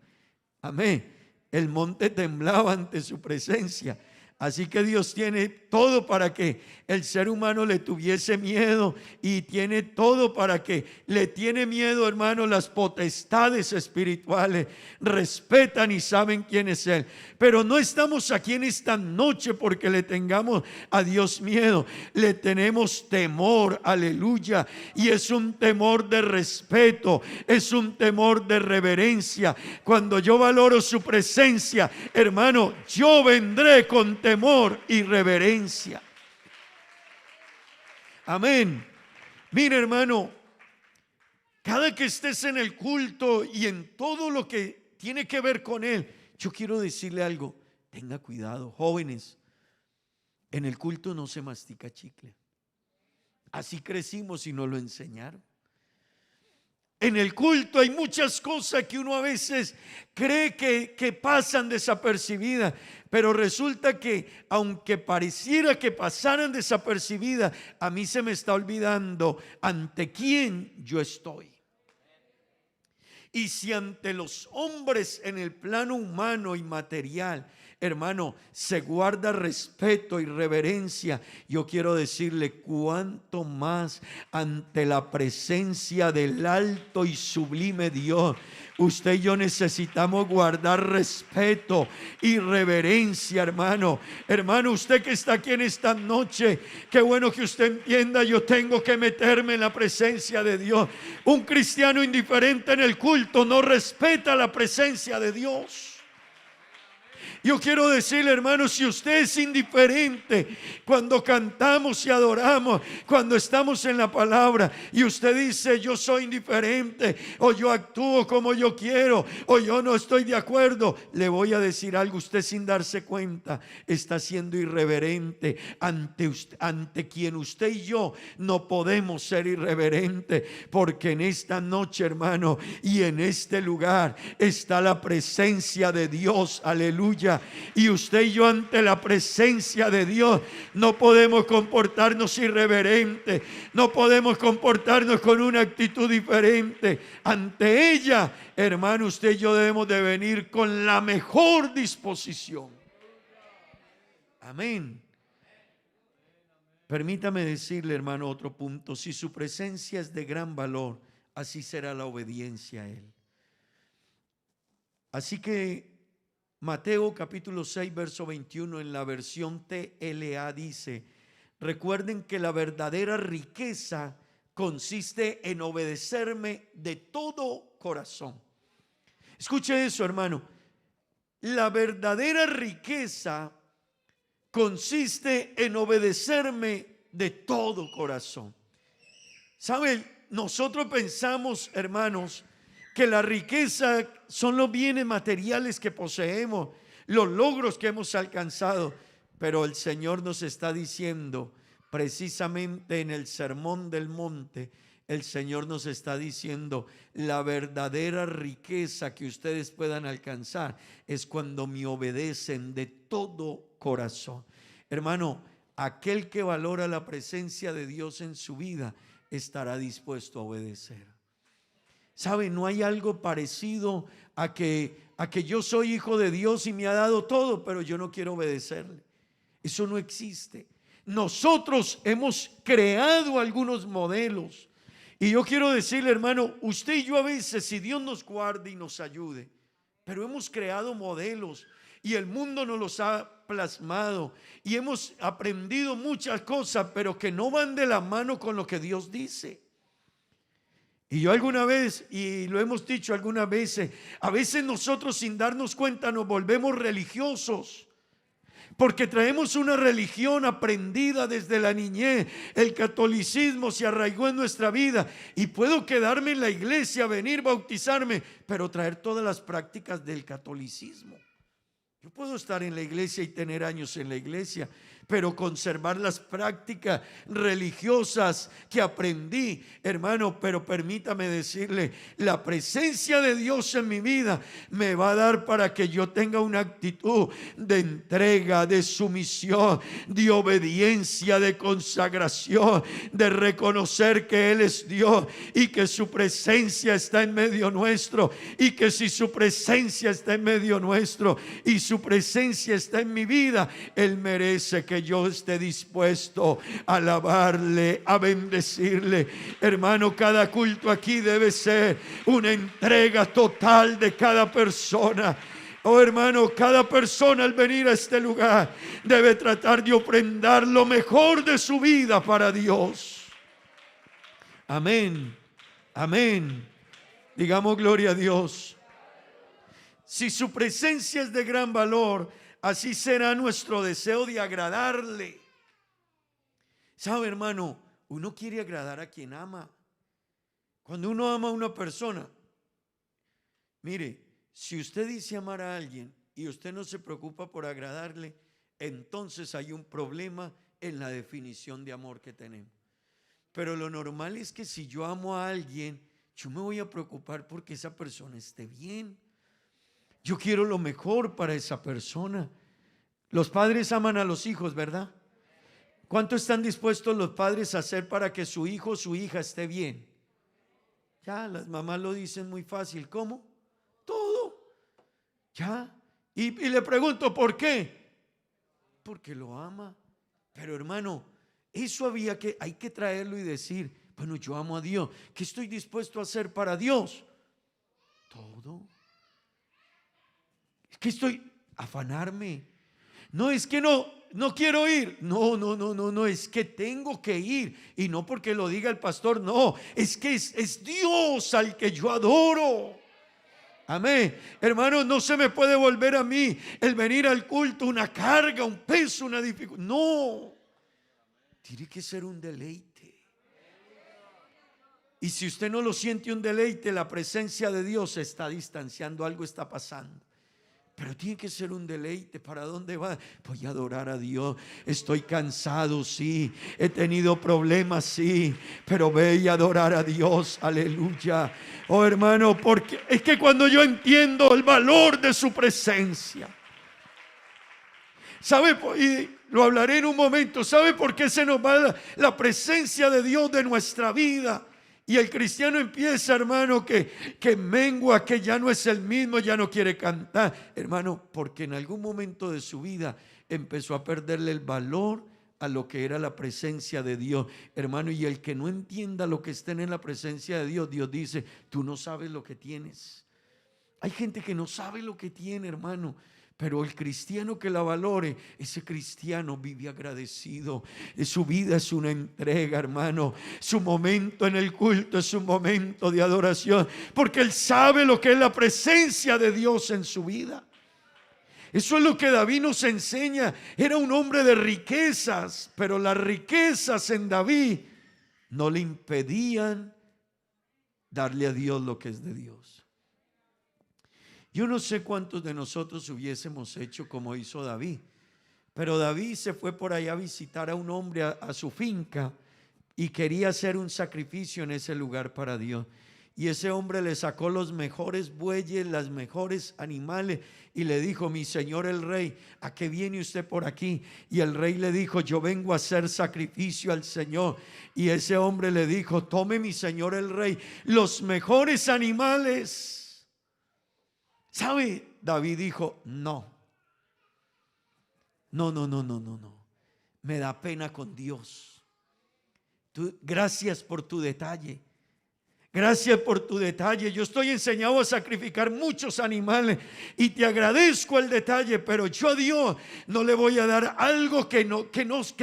Amén. El monte temblaba ante su presencia. Así que Dios tiene todo para que el ser humano le tuviese miedo y tiene todo para que le tiene miedo, hermano. Las potestades espirituales respetan y saben quién es Él. Pero no estamos aquí en esta noche porque le tengamos a Dios miedo. Le tenemos temor, aleluya. Y es un temor de respeto, es un temor de reverencia. Cuando yo valoro su presencia, hermano, yo vendré con temor y reverencia. Amén. Mira, hermano, cada que estés en el culto y en todo lo que tiene que ver con Él, Yo quiero decirle algo, tenga cuidado, jóvenes, en el culto no se mastica chicle. Así crecimos y nos lo enseñaron. En el culto hay muchas cosas que uno a veces cree que pasan desapercibidas, pero resulta que aunque pareciera que pasaran desapercibidas, a mí se me está olvidando ante quién yo estoy. Y si ante los hombres en el plano humano y material, hermano, se guarda respeto y reverencia, yo quiero decirle cuánto más ante la presencia del alto y sublime Dios. Usted y yo necesitamos guardar respeto y reverencia, hermano. Hermano, usted que está aquí en esta noche, qué bueno que usted entienda, yo tengo que meterme en la presencia de Dios. Un cristiano indiferente en el culto no respeta la presencia de Dios. Yo quiero decirle, hermano, si usted es indiferente cuando cantamos y adoramos, cuando estamos en la palabra, y usted dice yo soy indiferente, o yo actúo como yo quiero, o yo no estoy de acuerdo, le voy a decir algo, usted sin darse cuenta está siendo irreverente ante quien usted y yo no podemos ser irreverentes, porque en esta noche, hermano, y en este lugar está la presencia de Dios, aleluya. Y usted y yo ante la presencia de Dios no podemos comportarnos irreverentes, no podemos comportarnos con una actitud diferente. Ante ella, hermano, usted y yo debemos de venir con la mejor disposición. Amén. Permítame decirle, hermano, otro punto. Si su presencia es de gran valor, así será la obediencia a Él. Así que Mateo capítulo 6 verso 21 en la versión TLA dice: recuerden que la verdadera riqueza consiste en obedecerme de todo corazón. Escuche eso, hermano. La verdadera riqueza consiste en obedecerme de todo corazón. ¿Saben? Nosotros pensamos, hermanos, que la riqueza son los bienes materiales que poseemos, los logros que hemos alcanzado. Pero el Señor nos está diciendo, precisamente en el Sermón del Monte, el Señor nos está diciendo, la verdadera riqueza que ustedes puedan alcanzar es cuando me obedecen de todo corazón. Hermano, aquel que valora la presencia de Dios en su vida estará dispuesto a obedecer. ¿Sabe? No hay algo parecido a que yo soy hijo de Dios y me ha dado todo, pero yo no quiero obedecerle. Eso no existe. Nosotros hemos creado algunos modelos. Y yo quiero decirle, hermano, usted y yo a veces, si Dios nos guarde y nos ayude, pero hemos creado modelos y el mundo nos los ha plasmado y hemos aprendido muchas cosas, pero que no van de la mano con lo que Dios dice. Y yo alguna vez, y lo hemos dicho algunas veces, a veces nosotros sin darnos cuenta nos volvemos religiosos, porque traemos una religión aprendida desde la niñez. El catolicismo se arraigó en nuestra vida y puedo quedarme en la iglesia, venir, bautizarme, pero traer todas las prácticas del catolicismo. Yo puedo estar en la iglesia y tener años en la iglesia, pero conservar las prácticas religiosas que aprendí, hermano. Pero permítame decirle, la presencia de Dios en mi vida me va a dar para que yo tenga una actitud de entrega, de sumisión, de obediencia, de consagración, de reconocer que Él es Dios y que su presencia está en medio nuestro, y que si su presencia está en medio nuestro y su presencia está en mi vida, Él merece que yo esté dispuesto a alabarle, a bendecirle. Hermano, cada culto aquí debe ser una entrega total de cada persona. Oh, hermano, cada persona al venir a este lugar debe tratar de ofrendar lo mejor de su vida para Dios. Amén, amén. Digamos gloria a Dios. Si su presencia es de gran valor, así será nuestro deseo de agradarle. ¿Sabe, hermano? Uno quiere agradar a quien ama. Cuando uno ama a una persona, mire, si usted dice amar a alguien y usted no se preocupa por agradarle, entonces hay un problema en la definición de amor que tenemos. Pero lo normal es que si yo amo a alguien, yo me voy a preocupar porque esa persona esté bien. Yo quiero lo mejor para esa persona. Los padres aman a los hijos, ¿verdad? ¿Cuánto están dispuestos los padres a hacer para que su hijo o su hija esté bien? Ya, las mamás lo dicen muy fácil. ¿Cómo? Todo. Ya. Y le pregunto, ¿por qué? Porque lo ama. Pero hermano, eso hay que traerlo y decir, bueno, yo amo a Dios. ¿Qué estoy dispuesto a hacer para Dios? Todo. Es que estoy afanarme. No, es que no quiero ir. No, es que tengo que ir. Y no porque lo diga el pastor, no. Es que es Dios al que yo adoro. Amén. Hermano, no se me puede volver a mí el venir al culto una carga, un peso, una dificultad. No. Tiene que ser un deleite. Y si usted no lo siente un deleite, la presencia de Dios se está distanciando, algo está pasando. Pero tiene que ser un deleite. ¿Para dónde va? Voy a adorar a Dios. Estoy cansado, sí. He tenido problemas, sí. Pero ve y adorar a Dios. Aleluya. Oh hermano, porque es que cuando yo entiendo el valor de su presencia, ¿sabe? Y lo hablaré en un momento. ¿Sabe por qué se nos va la presencia de Dios de nuestra vida? Y el cristiano empieza, hermano, que mengua, que ya no es el mismo, ya no quiere cantar. Hermano, porque en algún momento de su vida empezó a perderle el valor a lo que era la presencia de Dios. Hermano, y el que no entienda lo que está en la presencia de Dios, Dios dice, tú no sabes lo que tienes. Hay gente que no sabe lo que tiene, hermano. Pero el cristiano que la valore, ese cristiano vive agradecido. Su vida es una entrega, hermano. Su momento en el culto es un momento de adoración, porque él sabe lo que es la presencia de Dios en su vida. Eso es lo que David nos enseña. Era un hombre de riquezas, pero las riquezas en David no le impedían darle a Dios lo que es de Dios. Yo no sé cuántos de nosotros hubiésemos hecho como hizo David, pero David se fue por allá a visitar a un hombre a su finca y quería hacer un sacrificio en ese lugar para Dios. Y ese hombre le sacó los mejores bueyes, los mejores animales y le dijo, mi señor el rey, ¿a qué viene usted por aquí? Y el rey le dijo, yo vengo a hacer sacrificio al Señor. Y ese hombre le dijo, tome mi señor el rey los mejores animales. ¿Sabe? David dijo, no. Me da pena con Dios. Gracias por tu detalle. Gracias por tu detalle. Yo estoy enseñado a sacrificar muchos animales y te agradezco el detalle, pero yo a Dios no le voy a dar algo que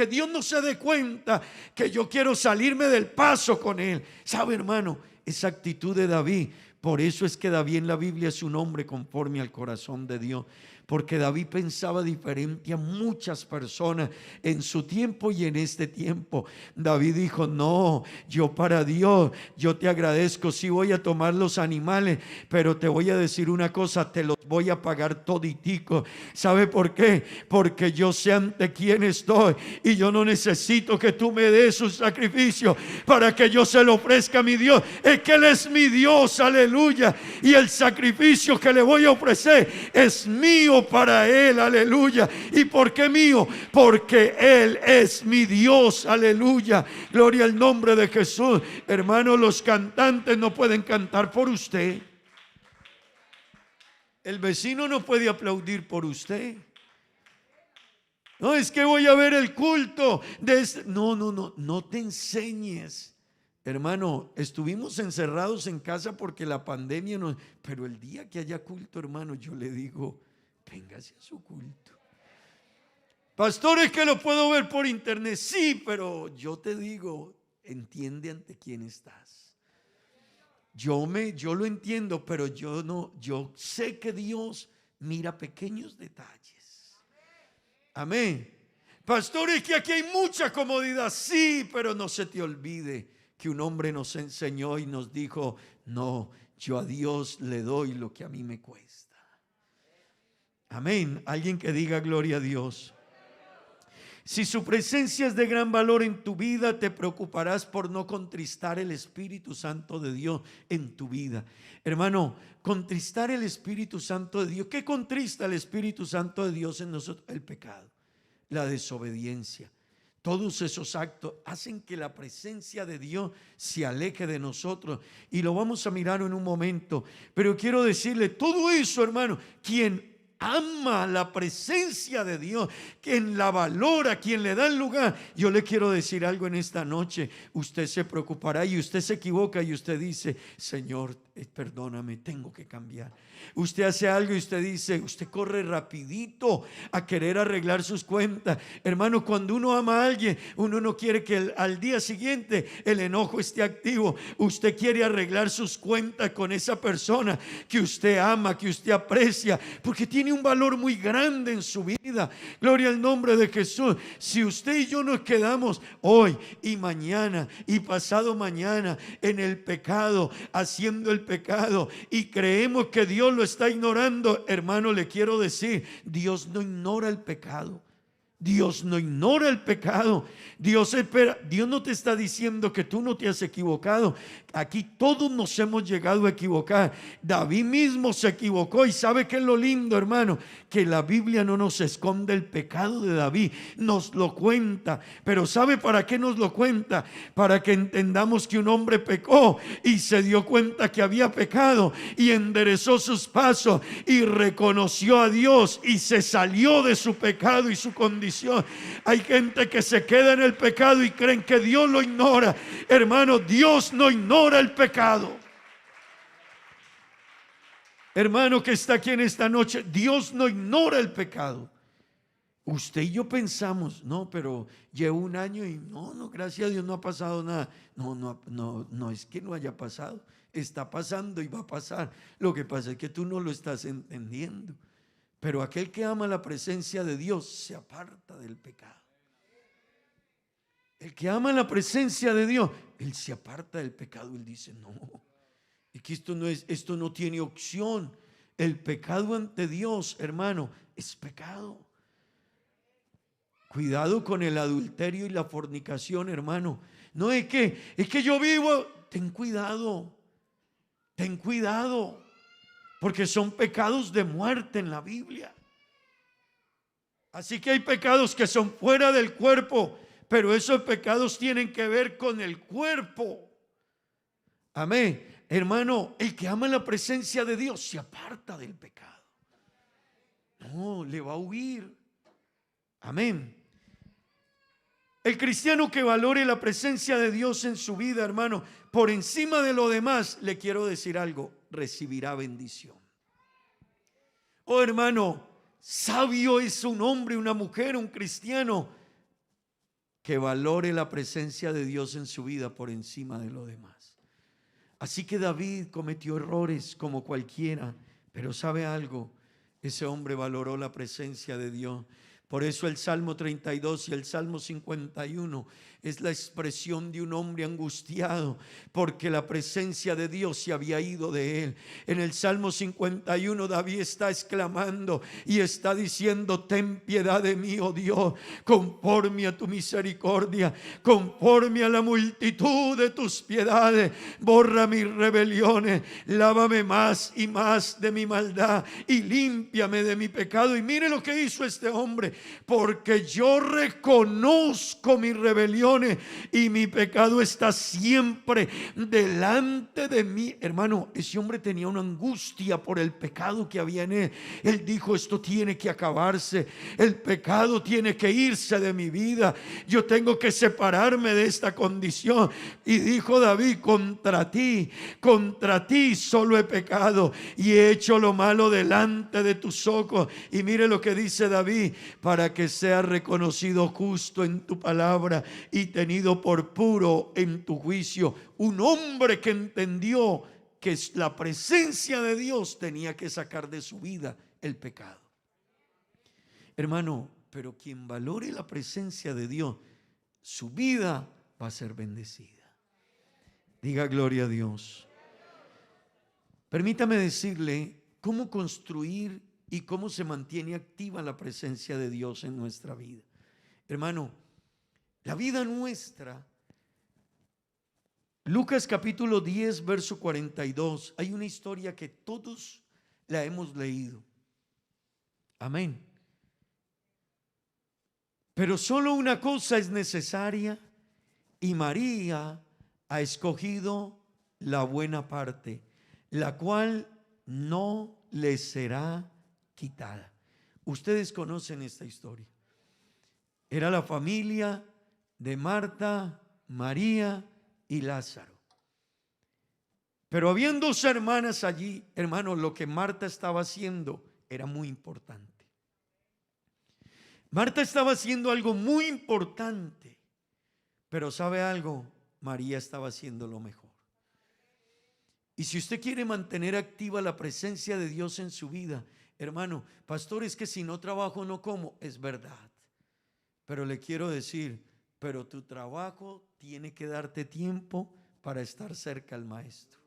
Dios no se dé cuenta que yo quiero salirme del paso con él. ¿Sabe, hermano? Esa actitud de David. Por eso es que David en la Biblia es un hombre conforme al corazón de Dios. Porque David pensaba diferente a muchas personas en su tiempo y en este tiempo. David dijo, no, yo para Dios, yo te agradezco, sí voy a tomar los animales, pero te voy a decir una cosa, te los voy a pagar toditico. ¿Sabe por qué? Porque yo sé ante quién estoy y yo no necesito que tú me des un sacrificio para que yo se lo ofrezca a mi Dios. Es que Él es mi Dios, aleluya. Y el sacrificio que le voy a ofrecer es mío para Él, aleluya. ¿Y por qué mío? Porque Él es mi Dios, aleluya. Gloria al nombre de Jesús. Hermanos, los cantantes no pueden cantar por usted. El vecino no puede aplaudir por usted. No, es que voy a ver el culto de este. No te enseñes. Hermano, estuvimos encerrados en casa porque la pandemia nos... Pero el día que haya culto, hermano, yo le digo, véngase a su culto. Pastores, que lo puedo ver por internet. Sí, pero yo te digo, entiende ante quién estás. Yo lo entiendo, pero yo sé que Dios mira pequeños detalles. Amén. Pastores, que aquí hay mucha comodidad. Sí, pero no se te olvide que un hombre nos enseñó y nos dijo, no, yo a Dios le doy lo que a mí me cuesta. Amén. Alguien que diga gloria a Dios. Si su presencia es de gran valor en tu vida, te preocuparás por no contristar el Espíritu Santo de Dios en tu vida. Hermano, contristar el Espíritu Santo de Dios. ¿Qué contrista el Espíritu Santo de Dios en nosotros? El pecado, la desobediencia. Todos esos actos hacen que la presencia de Dios se aleje de nosotros, y lo vamos a mirar en un momento. Pero quiero decirle, todo eso, hermano, quien ama la presencia de Dios, quien la valora, quien le da el lugar, yo le quiero decir algo en esta noche. Usted se preocupará y usted se equivoca y usted dice: Señor, perdóname, tengo que cambiar. Usted hace algo y usted dice, usted corre rapidito a querer arreglar sus cuentas. Hermano, cuando uno ama a alguien, uno no quiere que al día siguiente el enojo esté activo. Usted quiere arreglar sus cuentas con esa persona que usted ama, que usted aprecia, porque tiene un valor muy grande en su vida. Gloria al nombre de Jesús. Si usted y yo nos quedamos hoy y mañana y pasado mañana en el pecado, haciendo el pecado, y creemos que Dios lo está ignorando, hermano, le quiero decir, Dios no ignora el pecado. Dios no ignora el pecado. Dios espera. Dios no te está diciendo que tú no te has equivocado. Aquí todos nos hemos llegado a equivocar. David mismo se equivocó, y ¿sabe qué es lo lindo, hermano? Que la Biblia no nos esconde el pecado de David, nos lo cuenta. Pero ¿sabe para qué nos lo cuenta? Para que entendamos que un hombre pecó y se dio cuenta que había pecado y enderezó sus pasos y reconoció a Dios y se salió de su pecado y su condición. Hay gente que se queda en el pecado y creen que Dios lo ignora. Hermano, Dios no ignora el pecado. Hermano que está aquí en esta noche, Dios no ignora el pecado. Usted y yo pensamos, no, pero llevo un año y no, gracias a Dios no ha pasado nada. No es que no haya pasado, está pasando y va a pasar. Lo que pasa es que tú no lo estás entendiendo. Pero aquel que ama la presencia de Dios se aparta del pecado. El que ama la presencia de Dios, él se aparta del pecado. Él dice, no, es que esto no tiene opción. El pecado ante Dios, hermano, es pecado. Cuidado con el adulterio y la fornicación, hermano. No es que yo vivo. Ten cuidado, porque son pecados de muerte en la Biblia. Así que hay pecados que son fuera del cuerpo, pero esos pecados tienen que ver con el cuerpo. Amén. Hermano, el que ama la presencia de Dios se aparta del pecado. No, le va a huir. Amén. El cristiano que valore la presencia de Dios en su vida, hermano, por encima de lo demás, le quiero decir algo, recibirá bendición. Oh, hermano, sabio es un hombre, una mujer, un cristiano que valore la presencia de Dios en su vida por encima de lo demás. Así que David cometió errores como cualquiera, pero ¿sabe algo? Ese hombre valoró la presencia de Dios. Por eso el Salmo 32 y el Salmo 51 es la expresión de un hombre angustiado porque la presencia de Dios se había ido de él. En el Salmo 51 David está exclamando y está diciendo: ten piedad de mí, oh Dios, conforme a tu misericordia, conforme a la multitud de tus piedades, borra mis rebeliones, lávame más y más de mi maldad y límpiame de mi pecado. Y mire lo que hizo este hombre: porque yo reconozco mis rebeliones y mi pecado está siempre delante de mí. Hermano, ese hombre tenía una angustia por el pecado que había en él. Él dijo: esto tiene que acabarse, el pecado tiene que irse de mi vida, yo tengo que separarme de esta condición. Y dijo David: contra ti solo he pecado y he hecho lo malo delante de tus ojos. Y mire lo que dice David: para que sea reconocido justo en tu palabra y tenido por puro en tu juicio. Un hombre que entendió que la presencia de Dios tenía que sacar de su vida el pecado. Hermano, pero quien valore la presencia de Dios, su vida va a ser bendecida. Diga gloria a Dios. Permítame decirle cómo construir y cómo se mantiene activa la presencia de Dios en nuestra vida. Hermano, la vida nuestra, Lucas capítulo 10, verso 42, hay una historia que todos la hemos leído. Amén. Pero solo una cosa es necesaria, y María ha escogido la buena parte, la cual no le será quitada. Ustedes conocen esta historia. Era la familia de Marta, María y Lázaro. Pero habían dos hermanas allí. Hermanos, lo que Marta estaba haciendo era muy importante. Marta estaba haciendo algo muy importante, pero ¿sabe algo? María estaba haciendo lo mejor. Y si usted quiere mantener activa la presencia de Dios en su vida, hermano, pastor, es que si no trabajo no como, es verdad. Pero le quiero decir, pero tu trabajo tiene que darte tiempo para estar cerca al maestro.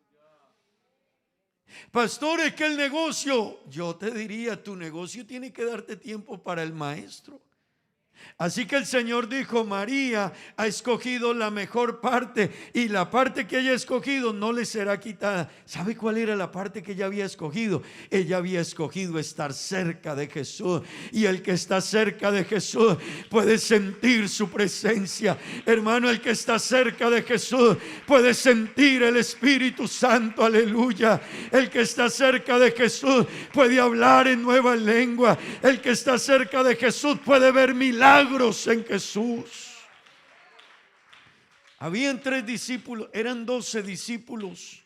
Pastor, es que el negocio, yo te diría, tu negocio tiene que darte tiempo para el maestro. Así que el Señor dijo, María ha escogido la mejor parte, y la parte que ella ha escogido no le será quitada. ¿Sabe cuál era la parte que ella había escogido? Ella había escogido estar cerca de Jesús, y el que está cerca de Jesús puede sentir su presencia. Hermano, el que está cerca de Jesús puede sentir el Espíritu Santo, aleluya. El que está cerca de Jesús puede hablar en nueva lengua. El que está cerca de Jesús puede ver milagros en Jesús. Habían 3 discípulos, eran 12 discípulos,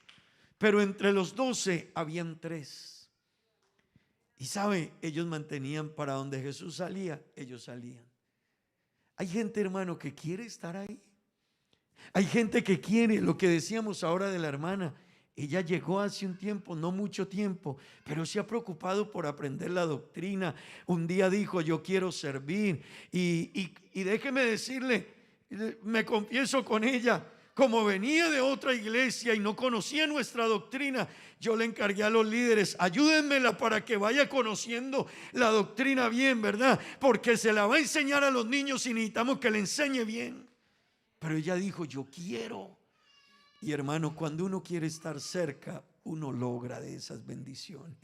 pero entre los 12 habían 3. Y sabe, ellos mantenían para donde Jesús salía, ellos salían. Hay gente, hermano, que quiere estar ahí. Hay gente que quiere, lo que decíamos ahora de la hermana. Ella llegó hace un tiempo, no mucho tiempo, pero se ha preocupado por aprender la doctrina. Un día dijo, yo quiero servir. Y déjeme decirle, me confieso con ella, como venía de otra iglesia y no conocía nuestra doctrina, yo le encargué a los líderes, ayúdenmela para que vaya conociendo la doctrina bien, ¿verdad? Porque se la va a enseñar a los niños y necesitamos que le enseñe bien. Pero ella dijo, yo quiero. Y hermano, cuando uno quiere estar cerca, uno logra de esas bendiciones.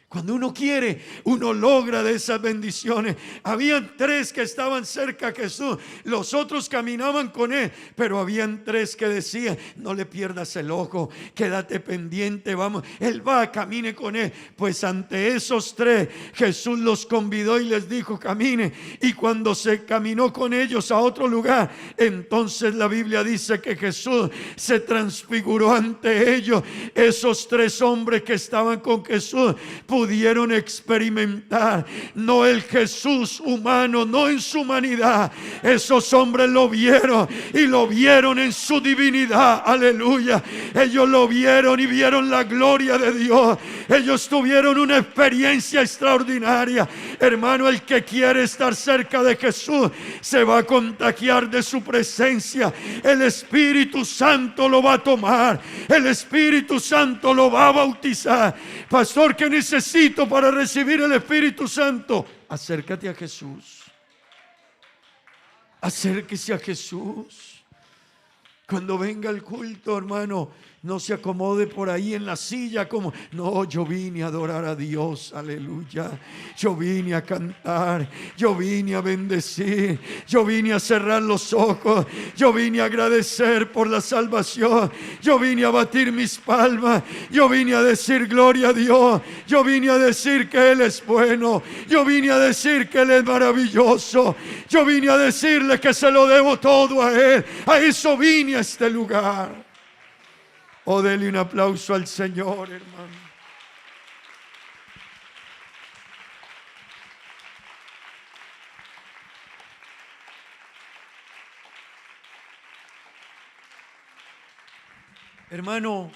Cuando uno quiere, uno logra de esas bendiciones. Habían 3 que estaban cerca a Jesús, los otros caminaban con él, pero habían 3 que decían, no le pierdas el ojo, quédate pendiente, vamos, él va, camine con él. Pues ante esos 3 Jesús los convidó y les dijo, camine. Y cuando se caminó con ellos a otro lugar, entonces la Biblia dice que Jesús se transfiguró ante ellos. Esos 3 hombres que estaban con Jesús pudieron experimentar no el Jesús humano, no en su humanidad. Esos hombres lo vieron y lo vieron en su divinidad, aleluya. Ellos lo vieron y vieron la gloria de Dios. Ellos tuvieron una experiencia extraordinaria. Hermano, el que quiere estar cerca de Jesús se va a contagiar de su presencia. El Espíritu Santo lo va a tomar, el Espíritu Santo lo va a bautizar. Pastor, ¿qué necesito para recibir el Espíritu Santo? Acércate a Jesús. Acérquese a Jesús. Cuando venga el culto, hermano, no se acomode por ahí en la silla como, no, yo vine a adorar a Dios, aleluya. Yo vine a cantar, yo vine a bendecir, yo vine a cerrar los ojos, yo vine a agradecer por la salvación, yo vine a batir mis palmas, yo vine a decir gloria a Dios, yo vine a decir que Él es bueno, yo vine a decir que Él es maravilloso, yo vine a decirle que se lo debo todo a Él. A eso vine a este lugar. Oh, dele un aplauso al Señor, hermano. Hermano,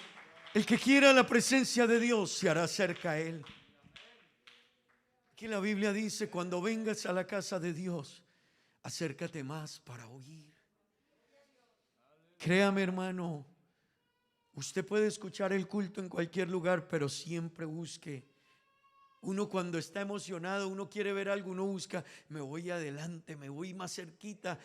el que quiera la presencia de Dios se hará cerca a Él. Aquí la Biblia dice, cuando vengas a la casa de Dios, acércate más para oír. Créame, hermano, usted puede escuchar el culto en cualquier lugar, pero siempre busque Uno cuando está emocionado, uno quiere ver algo, uno busca, me voy adelante, me voy más cerquita,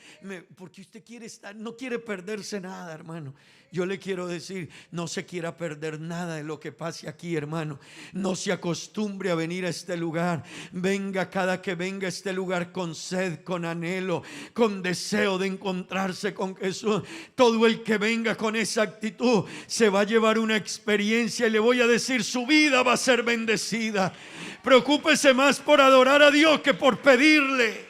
porque usted quiere estar, no quiere perderse nada, hermano. Yo le quiero decir, no se quiera perder nada de lo que pase aquí, hermano. No se acostumbre a venir a este lugar. Venga cada que venga a este lugar con sed, con anhelo, con deseo de encontrarse con Jesús. Todo el que venga con esa actitud se va a llevar una experiencia, y le voy a decir, su vida va a ser bendecida. Preocúpese más por adorar a Dios que por pedirle.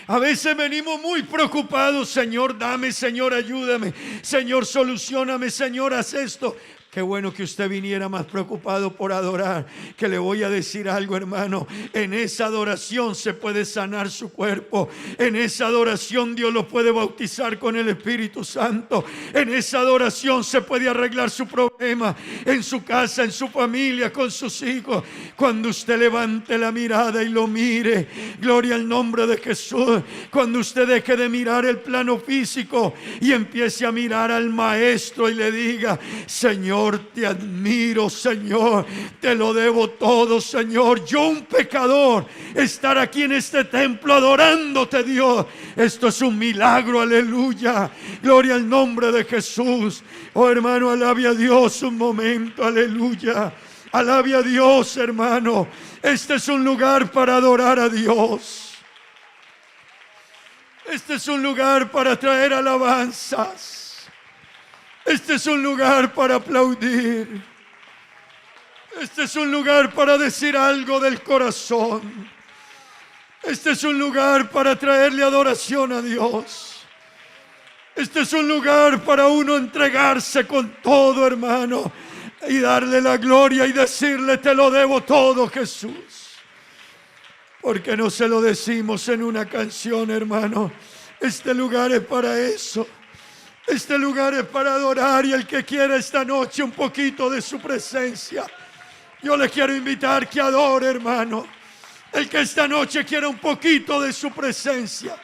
A veces venimos muy preocupados: Señor, dame, Señor, ayúdame, Señor, solucioname, Señor, haz esto. Qué bueno que usted viniera más preocupado por adorar. Que le voy a decir algo, hermano. En esa adoración se puede sanar su cuerpo. En esa adoración Dios lo puede bautizar con el Espíritu Santo. En esa adoración se puede arreglar su problema en su casa, en su familia, con sus hijos. Cuando usted levante la mirada y lo mire, gloria al nombre de Jesús. Cuando usted deje de mirar el plano físico y empiece a mirar al Maestro y le diga: Señor, te admiro, Señor, te lo debo todo, Señor. Yo, un pecador, estar aquí en este templo adorándote, Dios, esto es un milagro, aleluya. Gloria al nombre de Jesús. Oh, hermano, alabe a Dios un momento, aleluya. Alabe a Dios, hermano. Este es un lugar para adorar a Dios. Este es un lugar para traer alabanzas. Este es un lugar para aplaudir. Este es un lugar para decir algo del corazón. Este es un lugar para traerle adoración a Dios. Este es un lugar para uno entregarse con todo, hermano, y darle la gloria y decirle: te lo debo todo, Jesús. Porque no se lo decimos en una canción, hermano. Este lugar es para eso. Este lugar es para adorar, y el que quiera esta noche un poquito de su presencia, yo le quiero invitar que adore, hermano. El que esta noche quiera un poquito de su presencia,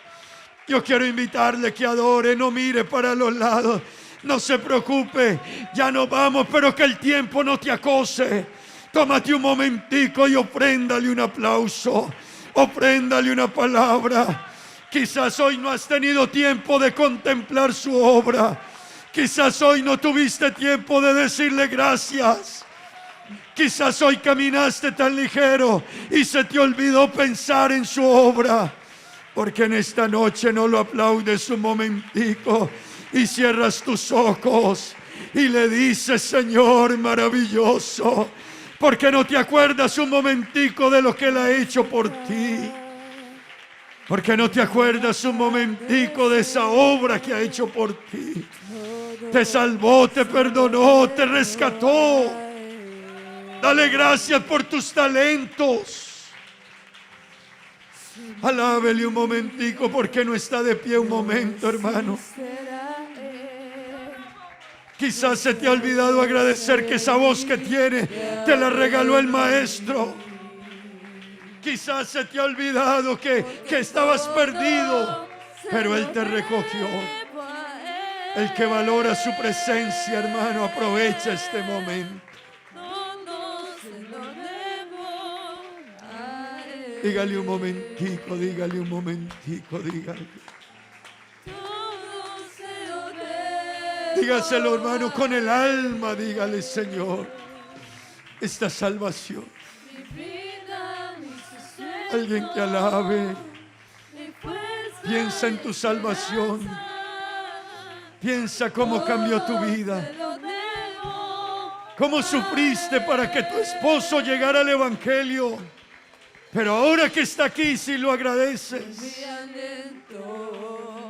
yo quiero invitarle que adore. No mire para los lados, no se preocupe, ya nos vamos, pero que el tiempo no te acose. Tómate un momentico y ofréndale un aplauso, ofréndale una palabra. Quizás hoy no has tenido tiempo de contemplar su obra. Quizás hoy no tuviste tiempo de decirle gracias. Quizás hoy caminaste tan ligero y se te olvidó pensar en su obra. Porque en esta noche no lo aplaudes un momentico y cierras tus ojos y le dices: Señor maravilloso. Porque no te acuerdas un momentico de lo que Él ha hecho por ti. Porque no te acuerdas un momentico de esa obra que ha hecho por ti. Te salvó, te perdonó, te rescató. Dale gracias por tus talentos. Alábele un momentico, porque no está de pie un momento, hermano. Quizás se te ha olvidado agradecer que esa voz que tiene te la regaló el Maestro. Quizás se te ha olvidado que estabas perdido, pero Él te recogió. El que valora su presencia, hermano, aprovecha este momento. Dígale un momentico, dígale un momentico, dígale. Dígaselo, hermano, con el alma, dígale: Señor, esta salvación. Alguien que alabe. Piensa en tu salvación. Piensa cómo cambió tu vida. Cómo sufriste para que tu esposo llegara al Evangelio. Pero ahora que está aquí, si lo agradeces,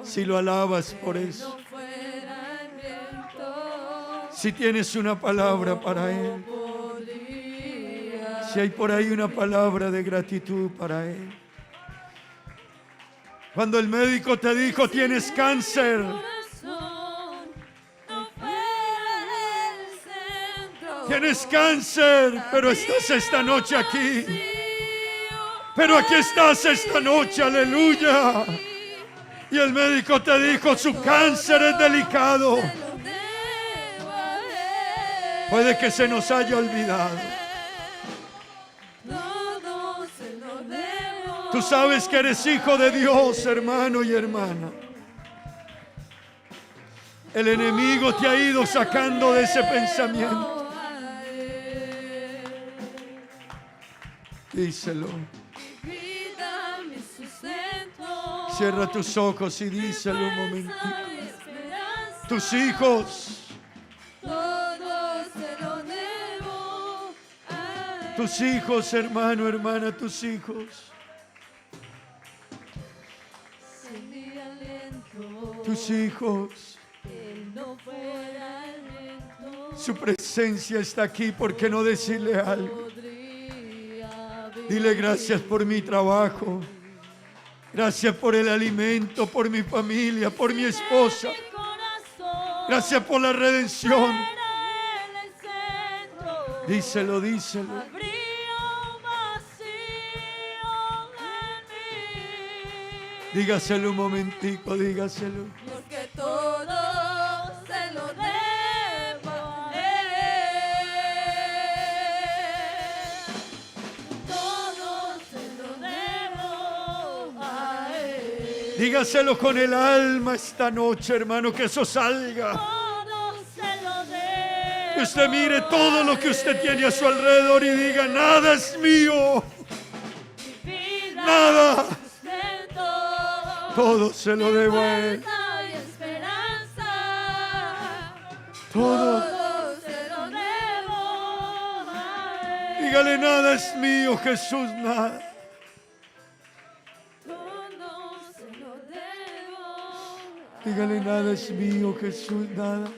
si lo alabas por eso, si tienes una palabra para Él, si hay por ahí una palabra de gratitud para Él. Cuando el médico te dijo: tienes cáncer, tienes cáncer, pero estás esta noche aquí. Pero aquí estás esta noche, aleluya. Y el médico te dijo: su cáncer es delicado. Puede que se nos haya olvidado. Tú sabes que eres hijo de Dios, hermano y hermana. El enemigo te ha ido sacando de ese pensamiento. Díselo. Cierra tus ojos y díselo un momentito. Tus hijos. Tus hijos, hermano, hermana, tus hijos. Tus hijos. Su presencia está aquí. ¿Por qué no decirle algo? Dile gracias por mi trabajo. Gracias por el alimento, por mi familia, por mi esposa. Gracias por la redención. Díselo, díselo. Dígaselo un momentico, dígaselo. Porque todo se lo debo a Él. Todo se lo debo a Él. Dígaselo con el alma esta noche, hermano, que eso salga. Todo se lo debo. Que usted mire todo lo que usted tiene a su alrededor y diga, nada es mío. Nada. Todo se lo debo a Él. Todo. Se lo debo a Él. Dígale, nada es mío, Jesús, nada. Todo se lo debo. Dígale, nada es mío, Jesús, nada.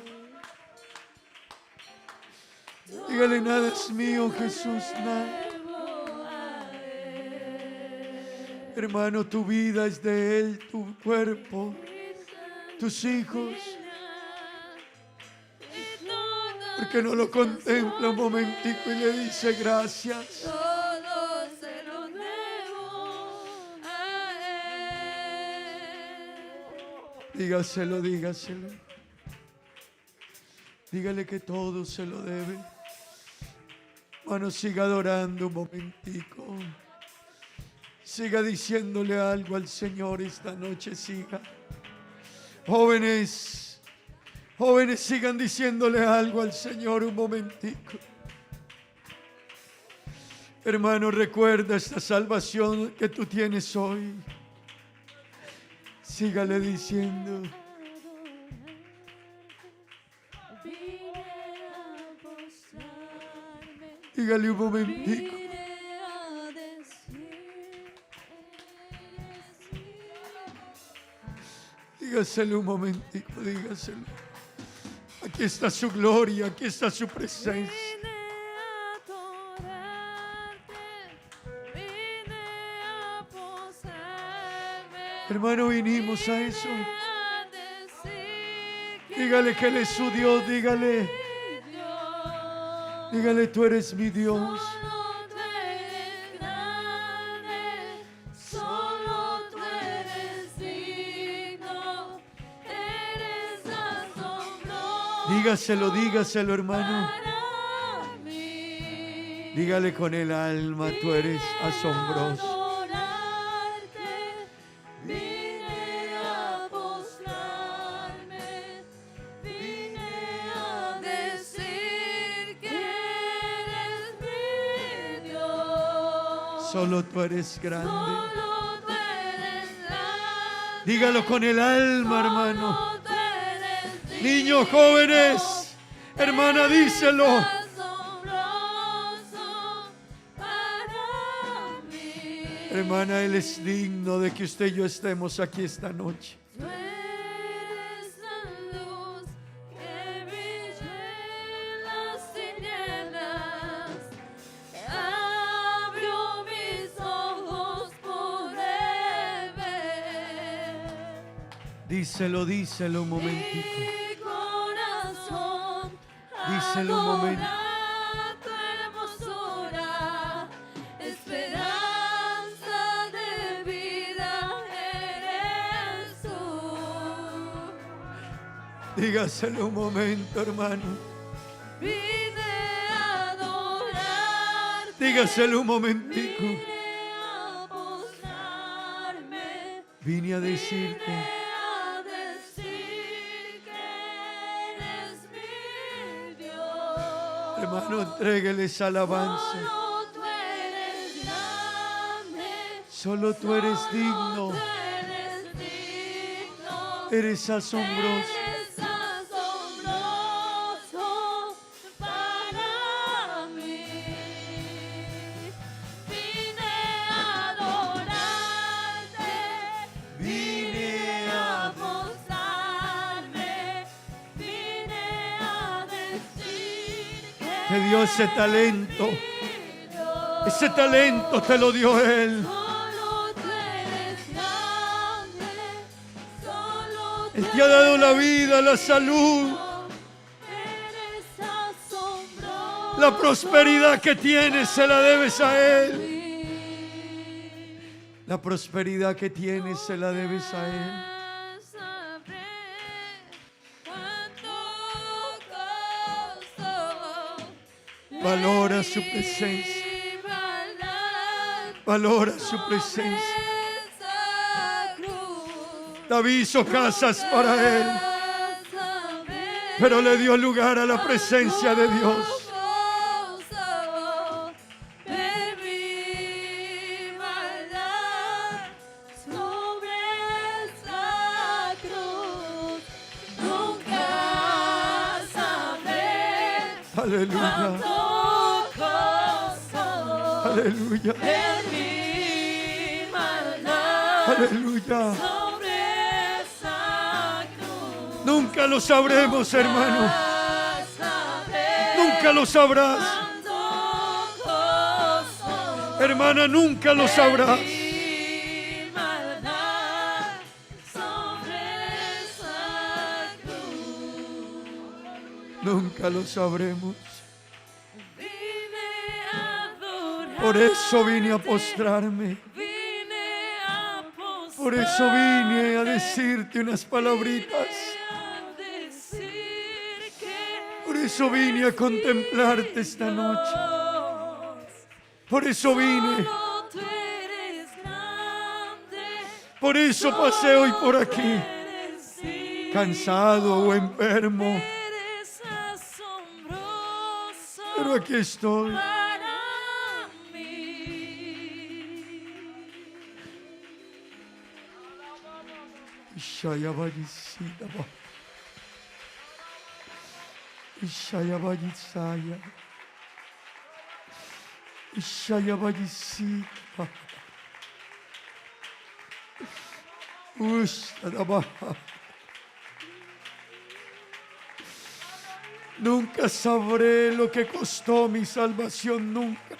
Dígale, nada es mío, Jesús, nada. Hermano, tu vida es de Él, tu cuerpo, tus hijos. ¿Por qué no lo contempla un momentico y le dice gracias? Todo se lo debo a Él. Dígaselo, dígaselo. Dígale que todo se lo debe. Hermano, siga adorando un momentico. Siga diciéndole algo al Señor esta noche, siga. Jóvenes, sigan diciéndole algo al Señor un momentico. Hermano, recuerda esta salvación que tú tienes hoy. Sígale diciendo. Dígale un momentico. Dígaselo un momentico, dígaselo. Aquí está su gloria, aquí está su presencia. Hermano, vinimos a eso. Dígale que Él es su Dios, dígale. Dígale, tú eres mi Dios. Dígaselo, dígaselo, hermano. Dígale con el alma, tú eres asombroso. Vine a postrarme, vine a decir que eres mi Dios. Solo tú eres grande. Solo tú eres grande. Dígalo con el alma, hermano. Solo tú eres digno. Niños, jóvenes, hermana, díselo. Asombroso para mí. Hermana, Él es digno de que usted y yo estemos aquí esta noche. Tú eres la luz que brilla en las tinieblas. Abrió mis ojos, pude ver. Díselo, díselo un momentico. Mi corazón Díselo un momento. adora tu hermosura, esperanza de vida eres tú. Dígaselo un momento, hermano. Vine a adorarte, Dígaselo un momentico. vine a postrarme. Vine a decirte, a decir que eres mi Dios. hermano, entrégueles alabanza. Solo tú eres grande, Solo tú eres digno, tú eres digno, eres asombroso. eres asombroso para mí. Vine a adorarte, Vine a mostrarme, vine a decir te dio ese talento. Dios. Ese talento te lo dio Él. Solo tú eres grande, solo tú Él te ha dado la vida, la salud, eres asombroso. la prosperidad que tienes se la debes a Él. La prosperidad que tienes se la debes a Él. Sabré cuánto costó Valora su presencia. Valora su presencia. esa cruz. David hizo casas para Él, pero le dio lugar a la presencia de Dios. Ver mi maldad sobre esa cruz. Nunca sabré Aleluya, cuánto costó. aleluya, Ver mi maldad aleluya. sobre esa cruz. Nunca lo sabremos, hermano. Nunca lo sabrás. Hermana, nunca lo sabrás. Nunca lo sabremos. Por eso vine a postrarme. Por eso vine a decirte unas palabritas. Por eso vine a contemplarte esta noche. Por eso vine. Por eso pasé hoy por aquí, cansado o enfermo. Pero aquí estoy. Ishayabajisita ba. Ishayabajisaya. Ishayabajisita. Ushadaba. Nunca sabré lo que costó mi salvación, nunca.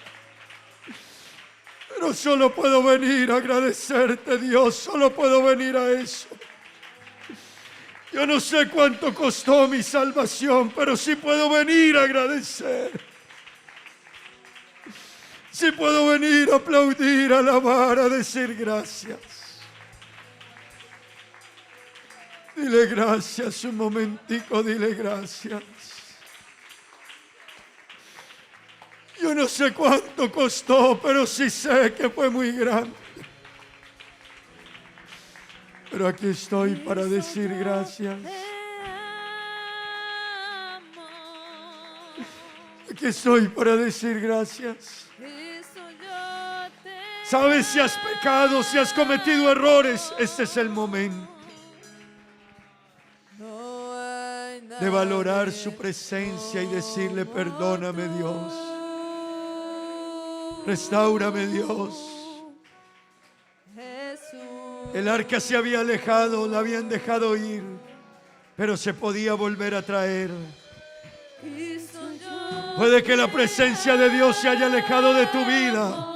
Pero solo puedo venir a agradecerte, Dios, solo puedo venir a eso. Yo no sé cuánto costó mi salvación, pero sí puedo venir a agradecer. Sí puedo venir a aplaudir, a alabar, a decir gracias. Dile gracias un momentico, dile gracias. Yo no sé cuánto costó, pero sí sé que fue muy grande. Pero aquí estoy para decir gracias. Aquí estoy para decir gracias. Sabes, si has pecado, si has cometido errores, este es el momento de valorar su presencia y decirle: perdóname, Dios. Restáurame, Dios. El arca se había alejado, la habían dejado ir, pero se podía volver a traer. Puede que la presencia de Dios se haya alejado de tu vida,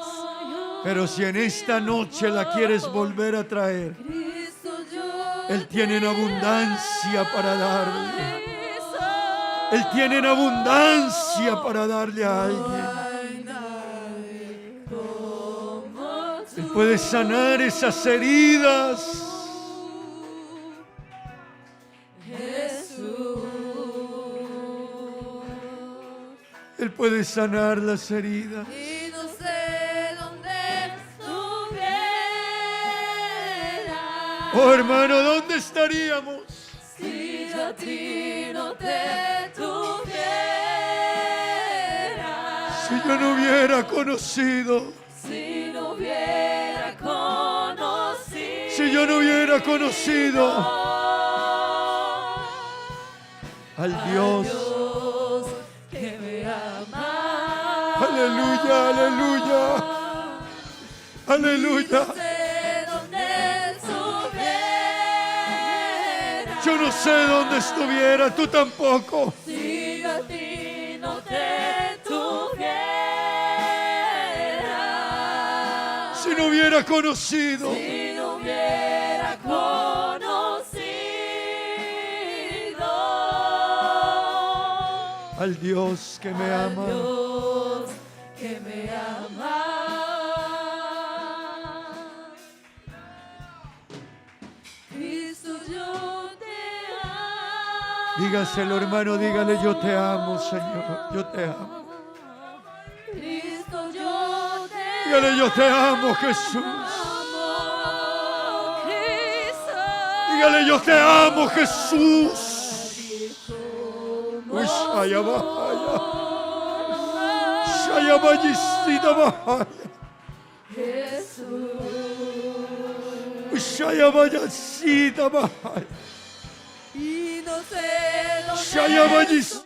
pero si en esta noche la quieres volver a traer, Él tiene en abundancia para darle. Él tiene en abundancia para darle a alguien. Él puede sanar esas heridas. Él puede sanar las heridas. Y no sé dónde estuviera Oh hermano, ¿dónde estaríamos si yo a ti no te tuviera? si yo no hubiera conocido? Si no hubiera conocido. Si yo no hubiera conocido al Dios. Que me ama. Aleluya, aleluya. Aleluya. Sé dónde estuviera. Yo no sé dónde estuviera, tú tampoco. Si yo a ti no te tuviera. Si no hubiera conocido Si no hubiera conocido al Dios que me al ama. Dios que me ama. Cristo, yo te amo. Dígaselo, hermano, dígale: yo te amo, Señor, yo te amo. Cristo, yo te Dígale: yo te amo, Jesús. amo. Cristo, Dígale: yo te amo, Jesús. Uy, shaya bahaya. Shaya bayisita bahaya. Jesús. Uy, shaya bayisita bahaya. Y no sé dónde Shaya bayisita.